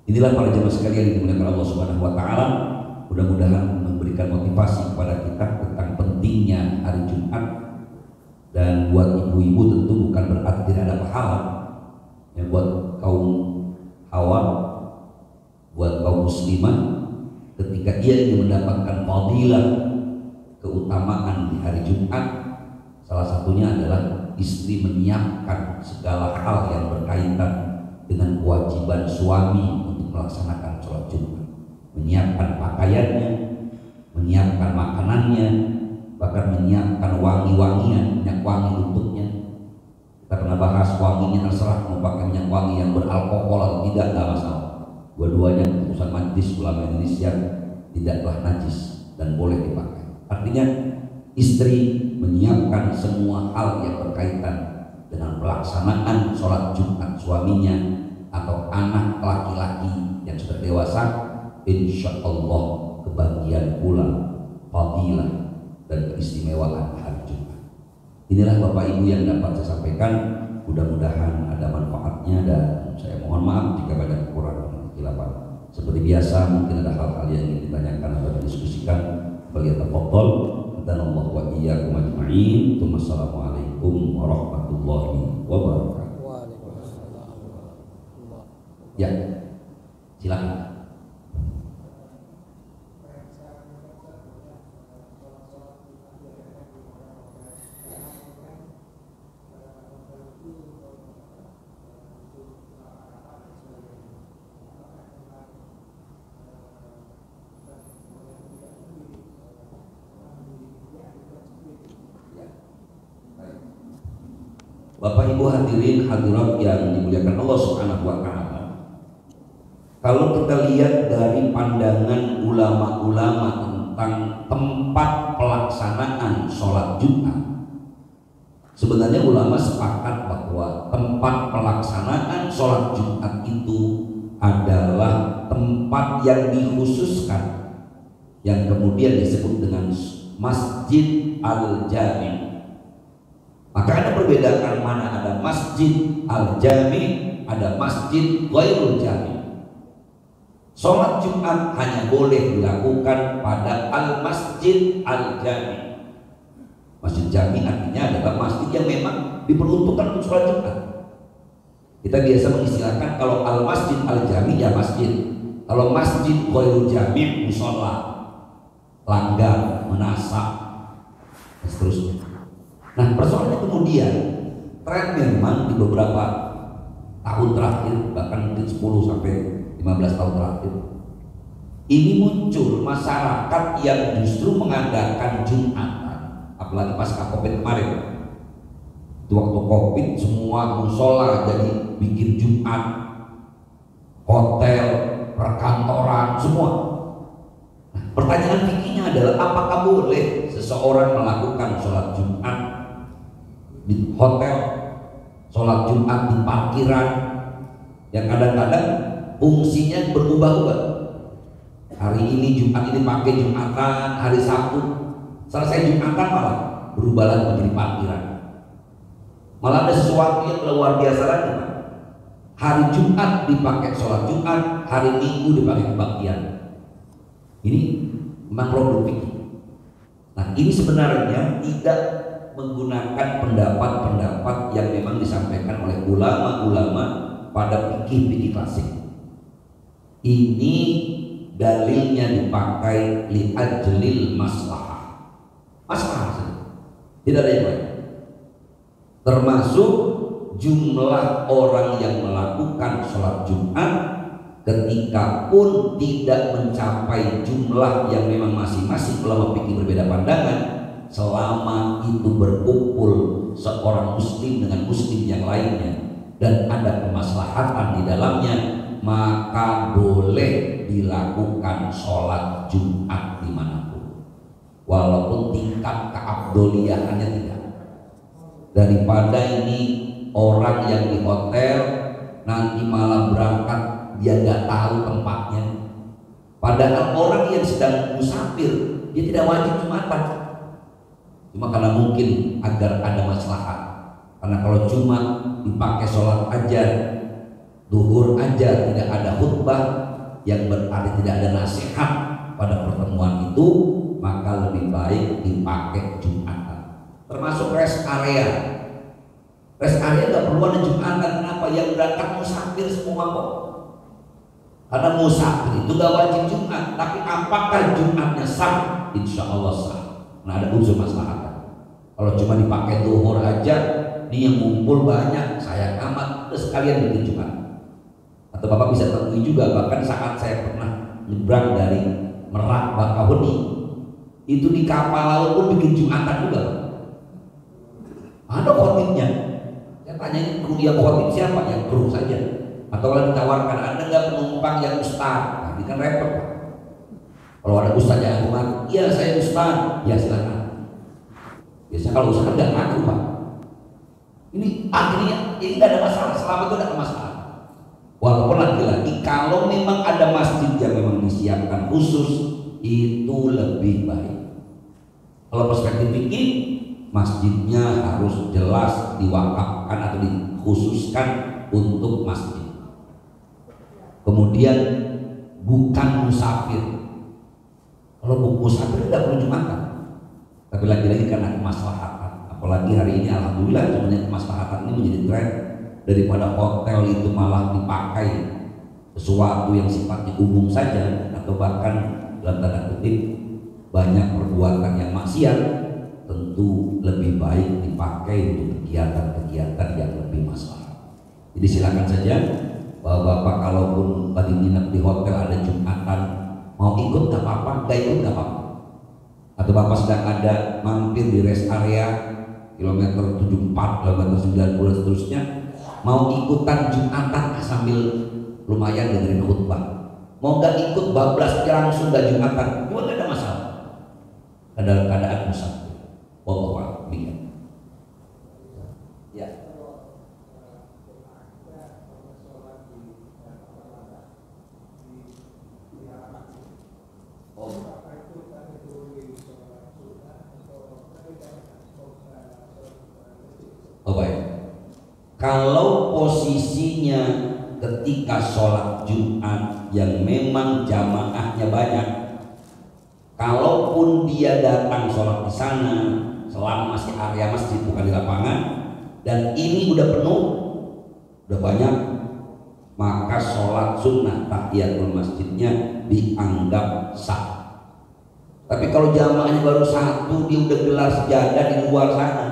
Inilah para jemaah sekalian yang dimuliakan Allah Subhanahu wa taala. Mudah-mudahan memberikan motivasi kepada kita tentang pentingnya hari Jumat. Dan buat ibu-ibu tentu bukan berarti tidak ada pahala. Ya, buat kaum awam, buat kaum muslimah ketika ia ingin mendapatkan fadilah, keutamaan di hari Jumat, salah satunya adalah istri menyiapkan segala hal yang berkaitan dengan kewajiban suami untuk melaksanakan sholat Jumat, menyiapkan pakaiannya, menyiapkan makanannya, bahkan menyiapkan wangi-wangian, minyak wangi untuknya. Kita pernah bahas wanginya terserah mau pakai minyak wangi yang beralkohol atau tidak, nggak masalah. Dua-duanya keputusan Majelis Ulama Indonesia tidaklah najis dan boleh dipakai. Artinya istri menyiapkan semua hal yang berkaitan dengan pelaksanaan sholat Jumat suaminya atau anak laki-laki yang sudah dewasa, insya Allah kebahagiaan pula fadilah dan keistimewaan hari Jumat. Inilah Bapak Ibu yang dapat saya sampaikan. Mudah-mudahan ada manfaatnya dan saya mohon maaf jika banyak kekurangan. Seperti biasa mungkin ada hal-hal yang ingin ditanyakan atau didiskusikan, falyatafadhal dan Allah wa iyyakum ajma'in. Wassalamualaikum warahmatullahi wabarakatuh. Ya, silakan. Bapak Ibu hadirin hadirat yang dimuliakan Allah Subhanahu wa taala. Kalau kita lihat dari pandangan ulama-ulama tentang tempat pelaksanaan sholat Jumat, sebenarnya ulama sepakat bahwa tempat pelaksanaan sholat Jumat itu adalah tempat yang dikhususkan, yang kemudian disebut dengan Masjid Al-Jami'. Maka ada perbedaan mana ada Masjid Al-Jami', ada Masjid Ghairul Jami'. Sholat Jumat hanya boleh dilakukan pada Al-Masjid Al-Jami'. Masjid Jami' artinya adalah masjid yang memang diperuntukkan untuk sholat Jumat. Kita biasa mengistilahkan kalau Al-Masjid Al-Jami' ya masjid. Kalau Masjid Ghairul Jami' musola, langgar, menasak, dan seterusnya. Nah, persoalannya kemudian tren memang di beberapa tahun terakhir, bahkan mungkin 10 sampai 15 tahun terakhir, ini muncul masyarakat yang justru mengadakan Jumatan, apalagi pasca Covid kemarin. Itu waktu Covid semua musola jadi bikin Jumat, hotel, perkantoran, semua. Nah, pertanyaan fikihnya adalah apakah boleh seseorang melakukan sholat Jumat di hotel, sholat Jumat di parkiran yang kadang-kadang fungsinya berubah-ubah. Hari ini Jumat ini pakai Jumatan, hari Sabtu selesai Jumatan malah berubah lagi menjadi parkiran. Malah ada sesuatu yang luar biasa lagi. Hari Jumat dipakai sholat Jumat, hari Minggu dipakai kebaktian. Ini memang problem fikih. Nah, ini sebenarnya tidak menggunakan pendapat-pendapat yang memang disampaikan oleh ulama-ulama pada fikih klasik. Ini dalilnya dipakai li ajlil maslahah. Maslahah, tidak ada yang lain. Termasuk jumlah orang yang melakukan sholat Jumat ketika pun tidak mencapai jumlah yang memang masing-masing ulama fikih berbeda pandangan, selama itu berkumpul seorang muslim dengan muslim yang lainnya dan ada kemaslahatan di dalamnya, maka boleh dilakukan sholat Jumat dimanapun, walaupun tingkat keabdoliahannya tidak. Daripada ini orang yang di hotel nanti malam berangkat dia nggak tahu tempatnya, padahal orang yang sedang musafir dia tidak wajib Jumatan, cuma karena mungkin agar ada maslahat. Karena kalau Jumat dipakai sholat aja, duhur aja, tidak ada khutbah yang berarti tidak ada nasihat pada pertemuan itu, maka lebih baik dipakai Jumatan. Termasuk rest area. Rest area nggak perlu ada Jumatan. Kenapa? Yang berangkat musafir semua kok. Karena musafir itu gak wajib Jumat, tapi apakah Jumatnya sah? Insya Allah sah. Nah, ada unsur maslahat. Kalau cuma dipakai zuhur aja, ini yang ngumpul banyak, sayang amat, terus sekalian bikin Jumat. Atau Bapak bisa temui juga, bahkan saat saya pernah nyebrang dari Merak Bakahuni, itu di kapal laut pun bikin Jumatan juga. Ada khotibnya. Saya tanya, ini kru yang khotib siapa? Yang kru saja. Atau kalau ditawarkan, ada nggak penumpang yang ustaz? Nah, ini kan repot, Pak. Kalau ada ustaz yang ngaku, iya saya ustaz, ya silakan. Biasanya kalau ustaz nggak ngaku, Pak. Ini akhirnya ini nggak ada masalah, selama itu nggak ada masalah. Walaupun lagi-lagi kalau memang ada masjid yang memang disiapkan khusus, itu lebih baik. Kalau perspektif fikih, masjidnya harus jelas diwakafkan atau dikhususkan untuk masjid. Kemudian bukan musafir. Kalau musafir tidak perlu Jumatan. Tapi lagi-lagi karena kemaslahatan. Apalagi hari ini alhamdulillah sebenarnya kemaslahatan ini menjadi tren, daripada hotel itu malah dipakai sesuatu yang sifatnya umum saja, atau bahkan dalam tanda kutip banyak perbuatan yang maksiat, tentu lebih baik dipakai untuk kegiatan-kegiatan yang lebih maslahat. Jadi silakan saja Bapak-bapak, kalaupun tadi nginep di hotel ada Jumatan, mau ikut gak apa-apa, gak ikut gak apa-apa. Atau Bapak sedang ada mampir di rest area kilometer 74, kilometer 90 dan seterusnya, mau ikutan Jumatan sambil lumayan dengerin khutbah, mau gak ikut bablas langsung gak Jumatan juga gak ada masalah. Dalam keadaan musafir. Wallahu a'lam bishawab. Ya. Oh baik. Kalau posisinya ketika sholat Jumat yang memang jamaahnya banyak, kalaupun dia datang sholat di sana selama masih area masjid bukan di lapangan, dan ini udah penuh, udah banyak, maka sholat sunnah tahiyatul masjidnya dianggap sah. Tapi kalau jamaahnya baru satu, dia udah gelar sejadah di luar sana,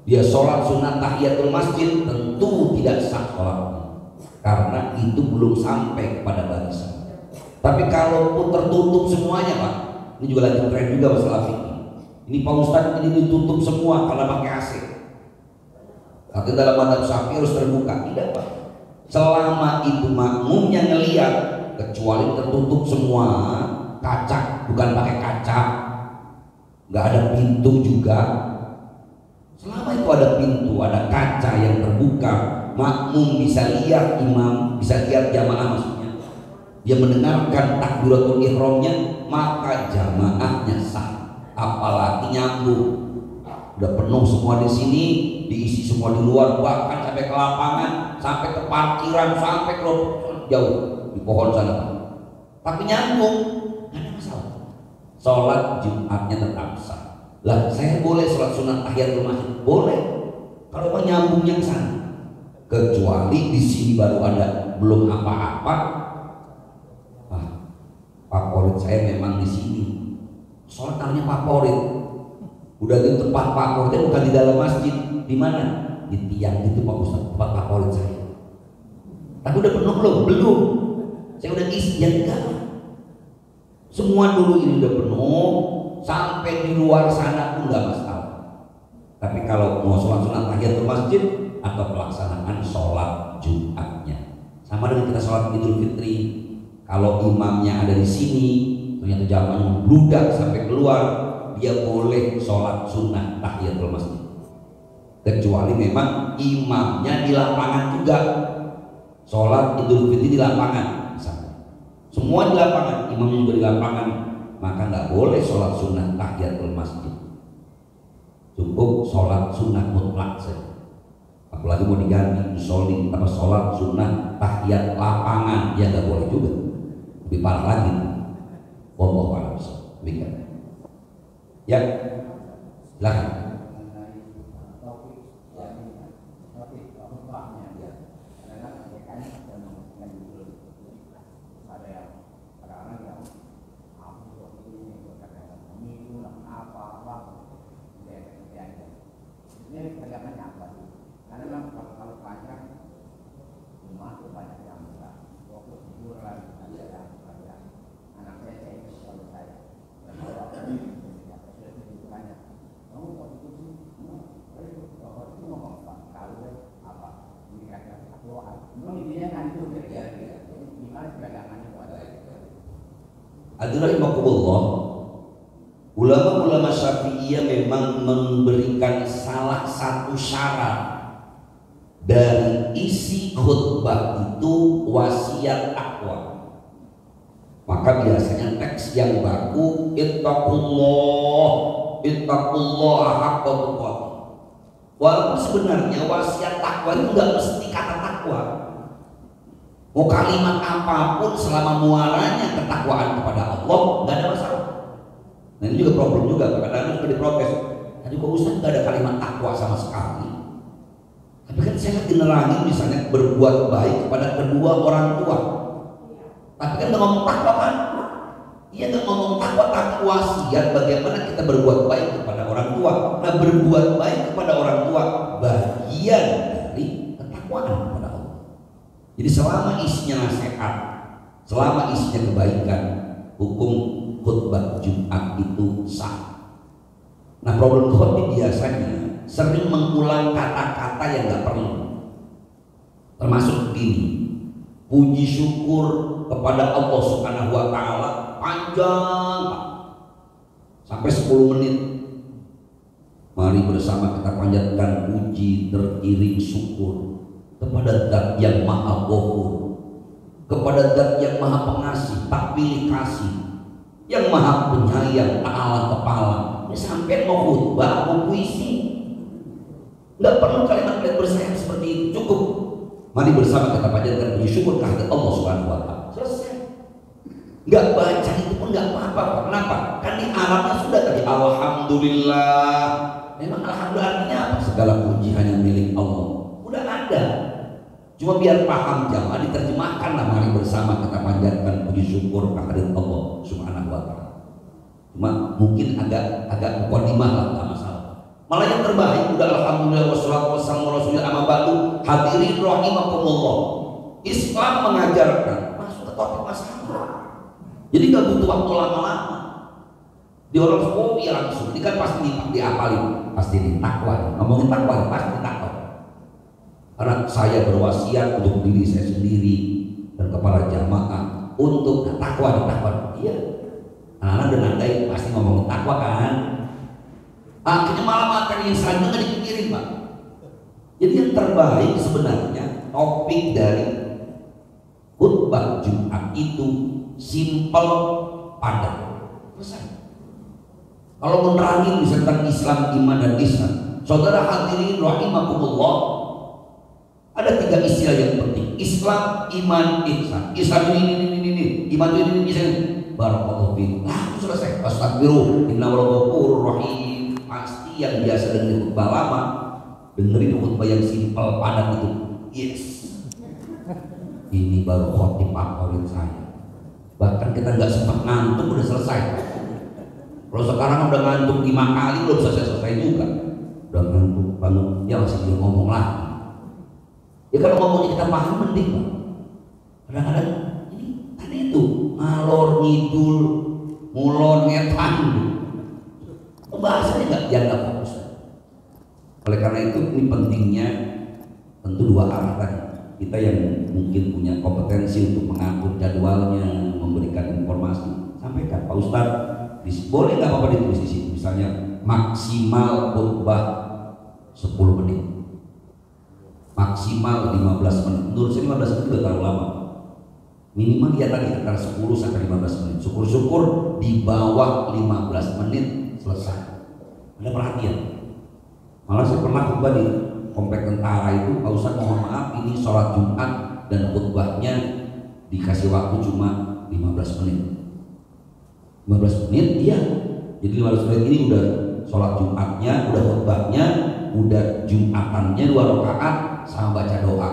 dia sholat sunnah tahiyatul masjid, tentu tidak sah sholatnya, karena itu belum sampai kepada barisan. Tapi kalaupun tertutup semuanya, Pak, ini juga lagi tren juga masalah fikih. Ini Pak Ustadz, ini ditutup semua karena pakai AC. Artinya dalam madzhab Syafi'i harus terbuka. Tidak, Pak. Selama itu makmumnya ngelihat, kecuali tertutup semua, kaca, bukan pakai kaca, nggak ada pintu juga. Selama itu ada pintu, ada kaca yang terbuka, makmum bisa lihat imam, bisa lihat jamaah maksudnya, dia mendengarkan takbiratul ihramnya, maka jamaahnya sah. Apalagi nyambung, udah penuh semua di sini, diisi semua di luar, bahkan sampai ke lapangan, sampai ke parkiran, sampai ke jauh di pohon sana, tapi nyambung, nggak ada masalah. Sholat Jumatnya tetap sah. Lah, saya boleh sholat sunat tahiyatul masjid, boleh kalau mau nyambung yang sana, kecuali di sini baru ada belum apa-apa. Favorit saya memang di sini, sholat namanya favorit. Udah gitu tempat favoritnya bukan di dalam masjid, di mana? Di tiang itu Pak Ustaz, tempat favorit saya. Tapi udah penuh belum? Belum. Saya udah isi, ya enggak. Semua dulu ini udah penuh, sampai di luar sana pun nggak masalah. Tapi kalau mau sholat sunat tahiyatul masjid atau pelaksanaan sholat Jumatnya, sama dengan kita sholat Idul Fitri, kalau imamnya ada di sini, ternyata jamaahnya bludak sampai keluar, dia boleh sholat sunnah tahiyatul masjid, kecuali memang imamnya di lapangan juga. Sholat Idul Fitri di lapangan, misalnya, semua di lapangan, imamnya juga di lapangan, maka nggak boleh sholat sunnah tahiyatul masjid, cukup sholat sunnah mutlak saja. Apalagi mau diganti sholat sunnah tahiyat lapangan, ya nggak boleh juga, lebih parah lagi. Wallahu a'lam bishawab. Ya, silakan. Ini pegangannya apa sih? Karena memang kalau banyak rumah itu banyak yang enggak fokus tidur lagi ada yang kerja. Anak saya itu selalu saya. Kalau banyak, kamu kok itu sih? Kalau itu ngomong kalau apa? Ini kata keluar. Memang intinya kan itu kira-kira. Gimana pegangannya buat Adrahimakumullah. Ulama-ulama Syafi'iyah memang memberikan salah satu syarat dari isi khutbah itu wasiat takwa. Maka biasanya teks yang baku ittaqullah haqqa tuqatih. Walaupun sebenarnya wasiat takwa itu nggak mesti kata takwa. Mau kalimat apapun selama muaranya ketakwaan kepada Allah nggak ada masalah. Nah ini juga problem juga, kadang-kadang suka diprotes. Tadi kok Ustaz nggak ada kalimat takwa sama sekali. Tapi kan saya dinerangin misalnya berbuat baik kepada kedua orang tua. Tapi kan nggak ngomong takwa kan? Iya nggak ngomong takwa, tapi wasiat bagaimana kita berbuat baik kepada orang tua. Nah berbuat baik kepada orang tua bagian dari ketakwaan kepada Allah. Jadi selama isinya nasihat, selama isinya kebaikan, hukum khutbah Jumat itu sah. Nah problem khotib biasanya sering mengulang kata-kata yang nggak perlu. Termasuk begini, puji syukur kepada Allah Subhanahu Wa Taala panjang sampai 10 menit. Mari bersama kita panjatkan puji teriring syukur kepada Zat yang Maha Ghafur, kepada Zat yang Maha Pengasih, tak pilih kasih, yang Maha Penyayang, Ta'ala Kepala. Ini sampai mau khutbah, mau puisi, nggak perlu kalimat-kalimat bersayap seperti itu, cukup. Mari bersama kita panjatkan puji syukur kehadirat Allah Subhanahu Wa Taala. Selesai. Nggak baca itu pun nggak apa-apa. Kenapa? Kan di Arabnya sudah tadi Alhamdulillah. Memang Alhamdulillah artinya apa? Segala puji hanya milik Allah. Udah ada. Cuma biar paham jamaah diterjemahkan lah. Mari bersama kita panjatkan puji syukur kehadirat Allah Subhanahu Wa Taala. Cuma mungkin agak mukadimah lah, nggak masalah. Malah yang terbaik udah alhamdulillah wassalatu wassalamu ala rasulillah amma ba'du. Hadirin rahimakumullah. Islam mengajarkan masuk ke topik masalah. Jadi nggak butuh waktu lama-lama. Di orang oh ya langsung. Ini kan pasti diapalin, pasti takwa. Ngomongin takwa pasti takwa. Karena saya berwasiat untuk diri saya sendiri dan kepada jamaah untuk takwa. Iya. Anak-anak dan andai pasti ngomongin takwa kan. Akhirnya malah makan yang selanjutnya nggak dipikirin Pak. Jadi yang terbaik sebenarnya topik dari khutbah Jumat itu simple, padat, selesai. Kalau menerangin tentang Islam, iman dan ihsan, saudara hadirin rahimakumullah, ada 3 istilah yang penting: Islam, iman, ihsan. Islam ini, iman ini, ihsan. Barakallahu fiikum. Langsung selesai. Astagfirullah, innahu ghafurur rahim. Pasti yang biasa dengerin khutbah lama, dengerin khutbah yang simple, padat itu. Yes. Ini baru khotib favorit saya. Bahkan kita nggak sempat ngantuk udah selesai. Kalau sekarang udah ngantuk 5 kali belum selesai juga. Udah ngantuk banget, ya masih dia ngomong lagi. Ya kalau ngomongnya kita paham mending Pak. Kadang-kadang ini tadi itu ngalor ngidul, mulon ngetan. Bahasanya nggak dianggap fokus. Oleh karena itu ini pentingnya tentu 2 arah tadi. Kita yang mungkin punya kompetensi untuk mengatur jadwalnya, memberikan informasi, sampaikan Pak Ustadz, boleh nggak apa-apa ditulis di sini, misalnya maksimal khutbah 10 menit, maksimal 15 menit. Menurut saya 15 menit udah terlalu lama. Minimal ya tadi antara 10 sampai 15 menit. Syukur-syukur di bawah 15 menit selesai. Ada perhatian. Malah saya pernah khutbah di komplek tentara itu, Pak Ustadz mohon maaf ini sholat Jumat dan khutbahnya dikasih waktu cuma 15 menit. 15 menit iya. Jadi 15 menit ini udah sholat Jumatnya, udah khutbahnya, udah Jumatannya 2 rakaat sama baca doa.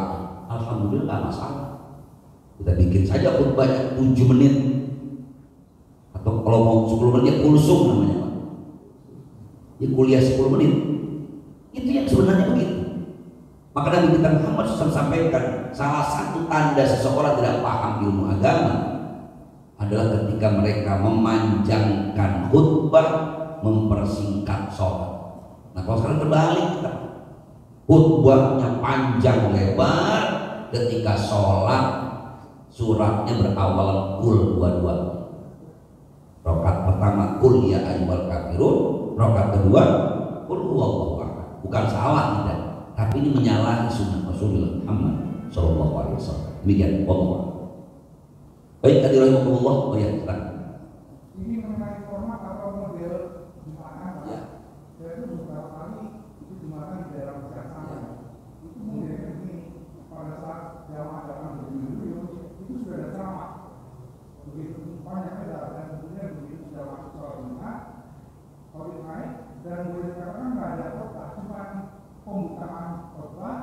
Alhamdulillah nggak masalah. Kita bikin saja khutbahnya 7 menit. Atau kalau mau 10 menit kulsum namanya Pak. Ya kuliah 10 menit. Itu yang sebenarnya begitu. Maka Nabi kita Muhammad SAW sampaikan, salah satu tanda seseorang tidak paham ilmu agama adalah ketika mereka memanjangkan khutbah, mempersingkat sholat. Nah kalau sekarang terbalik kita, khutbahnya panjang lebar, ketika sholat suratnya berawal kul dua-dua. Rakaat pertama kul ya ayyuhal kafirun, rakaat kedua kul huwallahu ahad. Bukan salah tidak, tapi ini menyalahi sunnah Rasulullah Muhammad Sallallahu Alaihi Wasallam. Demikian, Allah. Baik, hadirin Allah. Oh ya, silakan. Ini mengenai format atau model jumatan, Pak. Ya. Saya itu beberapa kali itu jumatan di daerah besar sana. Itu mungkin ini pada saat jamaah datang berdiri itu sudah ada ceramah. Begitu banyak dan kemudian begitu sudah masuk sholat Jumat, sholat naik dan boleh dikatakan nggak ada khotbah, cuma pembukaan khotbah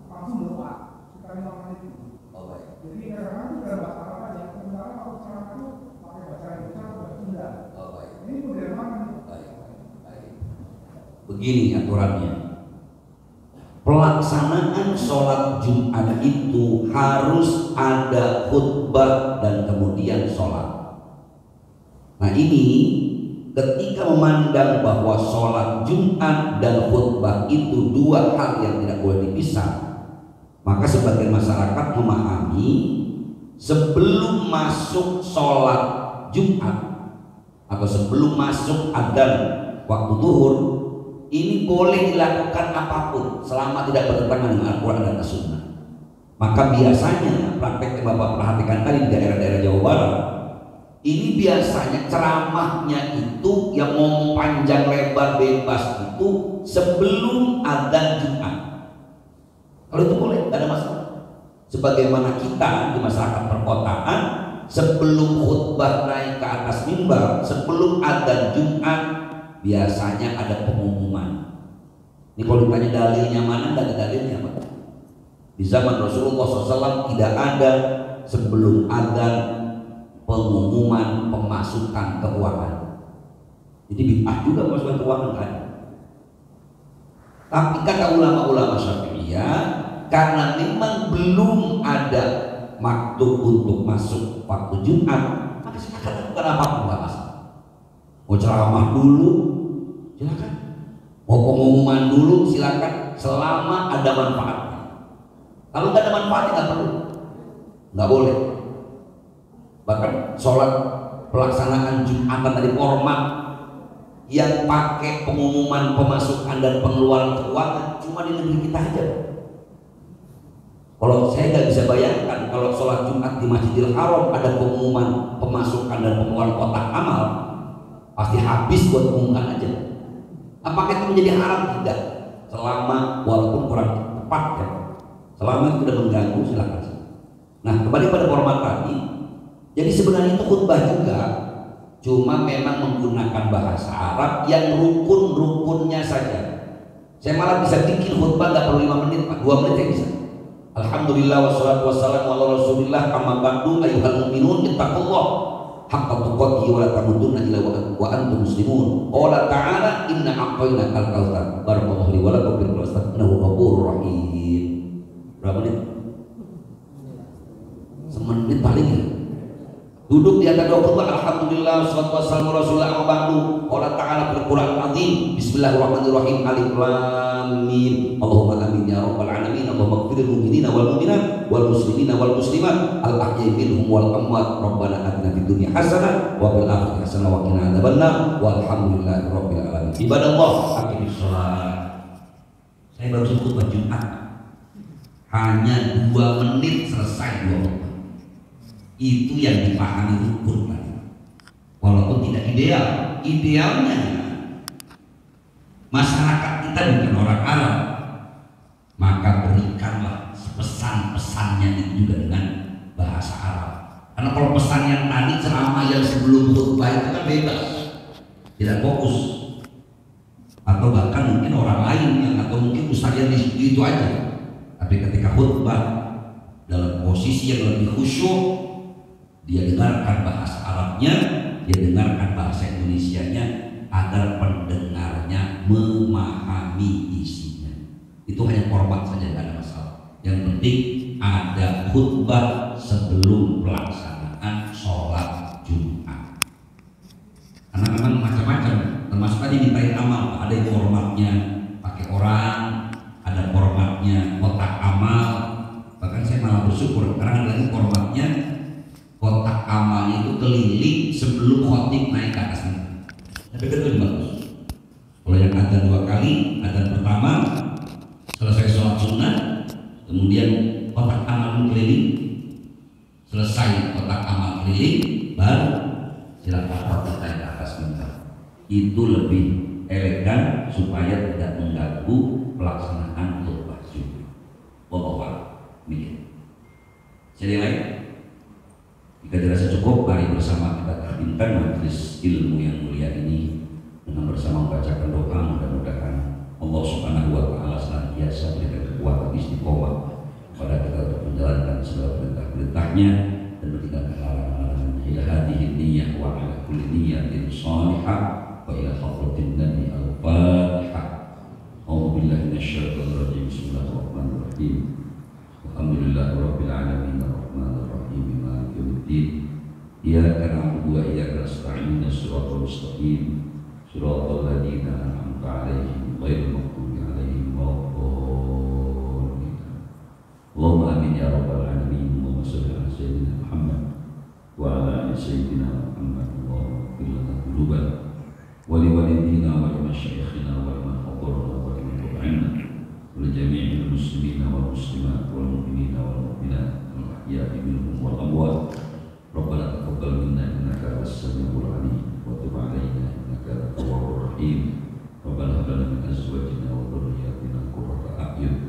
langsung doa sekali 5 menit itu. Oh, baik. Jadi kadang-kadang itu dalam bahasa Arab aja. Sementara kalau ceramah itu pakai bahasa Indonesia atau bahasa Sunda. Oh, baik. Ini model mana nih? Baik. Begini aturannya. Pelaksanaan sholat Jumat itu harus ada khutbah dan kemudian sholat. Nah ini ketika memandang bahwa sholat Jumat dan khutbah itu dua hal yang tidak boleh dipisah, maka sebagian masyarakat memahami sebelum masuk sholat Jumat atau sebelum masuk adzan waktu zuhur ini boleh dilakukan apapun selama tidak bertentangan dengan Al-Quran dan As-Sunnah. Maka biasanya praktek yang Bapak perhatikan tadi di daerah-daerah Jawa Barat, ini biasanya ceramahnya itu yang ngomong panjang lebar bebas itu sebelum adzan Jumat. Kalau itu boleh, tidak ada masalah. Sebagaimana kita di masyarakat perkotaan, sebelum khutbah naik ke atas mimbar, sebelum adzan Jumat biasanya ada pengumuman. Ini kalau ditanya dalilnya mana, tidak ada dalilnya Pak. Di zaman Rasulullah SAW tidak ada sebelum adzan pengumuman pemasukan keuangan. Jadi bid'ah juga pemasukan keuangan kan. Tapi kata ulama-ulama Syafi'iyah, karena memang belum ada maktub untuk masuk waktu Jumat, maka silakan lakukan apapun nggak masalah. Mau ceramah dulu, silakan. Mau pengumuman dulu, silakan. Selama ada manfaatnya. Kalau nggak ada manfaatnya nggak perlu, nggak boleh. Bahkan sholat pelaksanaan Jumatan dari format yang pakai pengumuman pemasukan dan pengeluaran keuangan cuma di negeri kita aja. Kalau saya nggak bisa bayangkan kalau sholat Jumat di Masjidil Haram ada pengumuman pemasukan dan pengeluaran kotak amal, pasti habis buat pengumuman aja. Apakah itu menjadi haram? Tidak. Selama walaupun kurang tepat ya, selama itu tidak mengganggu silakan. Nah kembali pada format tadi. Jadi sebenarnya itu khutbah juga, cuma memang menggunakan bahasa Arab yang rukun-rukunnya saja. Saya malah bisa bikin khutbah nggak perlu 5 menit, Pak, 2 menit saya bisa. Alhamdulillah wassalatu wassalamu ala Rasulillah amma ba'du ayyuhal mu'minun ittaqullah haqqa tuqatih wa la tamutunna illa wa antum muslimun. Qala ta'ala inna a'tainakal kautsar. Barakallahu li wa lakum bil Qur'an innahu ghafurur rahim. Berapa menit? Semenit paling ya. Duduk di atas doa khutbah, alhamdulillah wassalatu wassalamu ala Rasulillah amma ba'du. Qala ta'ala fil Qur'an azim bismillahirrahmanirrahim alif lam mim Allahumma amin ya rabbal alamin Allahumma ighfir lil mu'minina wal mu'minat wal muslimina wal muslimat al ahya'i minhum wal amwat rabbana atina fid dunya hasanah wa fil akhirati hasanah wa qina adzabannar walhamdulillahi rabbil alamin. Ibadallah aqimis shalah. Saya baru khutbah Jumat hanya 2 menit selesai 2 khutbah. Itu yang dipahami rukun tadi. Walaupun tidak ideal, idealnya masyarakat kita bukan orang Arab, maka berikanlah pesan-pesannya itu juga dengan bahasa Arab. Karena kalau pesan yang tadi ceramah yang sebelum khutbah itu kan bebas, tidak fokus, atau bahkan mungkin orang lain yang atau mungkin ustaz yang itu aja. Tapi ketika khutbah dalam posisi yang lebih khusyuk, dia dengarkan bahasa Arabnya, dia dengarkan bahasa Indonesianya agar pendengarnya memahami isinya. Itu hanya format saja, tidak ada masalah. Yang penting ada khutbah sebelum pelaksanaan sholat Jumat. Karena memang macam-macam, termasuk tadi mintain amal. Ada yang formatnya pakai orang, ada formatnya kotak amal. Bahkan saya malah bersyukur karena ada lagi formatnya kotak amalnya itu keliling sebelum khotib naik ke atas. Tapi itu lebih bagus. Kalau yang adzan 2 kali, adzan pertama selesai sholat sunnah, kemudian kotak amal keliling, selesai kotak amal keliling, baru silakan khotib naik ke atas mimbar. Itu lebih elegan supaya tidak mengganggu pelaksanaan khutbah Jumat. Wallahu a'lam. Jadi lain, jika dirasa cukup, mari bersama kita terbincang majelis ilmu yang mulia ini dengan bersama membacakan doa. Mudah-mudahan Allah Subhanahu wa Ta'ala senantiasa berikan kekuatan istiqomah pada kita untuk menjalankan segala perintah-perintahnya dan meninggalkan larangan-larangannya. Ila hadhihi niyyah wa ala kulli niyyatin shalihah wa ila hadratin nabi al-fatihah. A'udzu billahi minasyaitonir rajim. Bismillahirrahmanirrahim. Alhamdulillahirabbil alamin arrahmanir rahim maliki yaumiddin. Iyyaka na'budu wa iyyaka nasta'in shiratal mustaqim shiratal ladzina an'amta 'alaihim ghairil maghdubi 'alaihim waladdallin. Allahumma amin ya rabbal alamin. Allahumma shalli 'ala sayyidina Muhammad wa 'ala ali sayyidina Muhammad. Allahumma ighfir lana dhunubana wa li walidina wa li masyayikhina wa liman hadarana wa liman tabi'ana ولجميع المسلمين والمسلمات والمؤمنين والمؤمنات الأحياء منهم والأموات. ربنا تقبل منا إنك أنت السميع العليم وتب علينا إنك أنت التواب الرحيم. ربنا هب لنا من أزواجنا وذرياتنا قرة أعين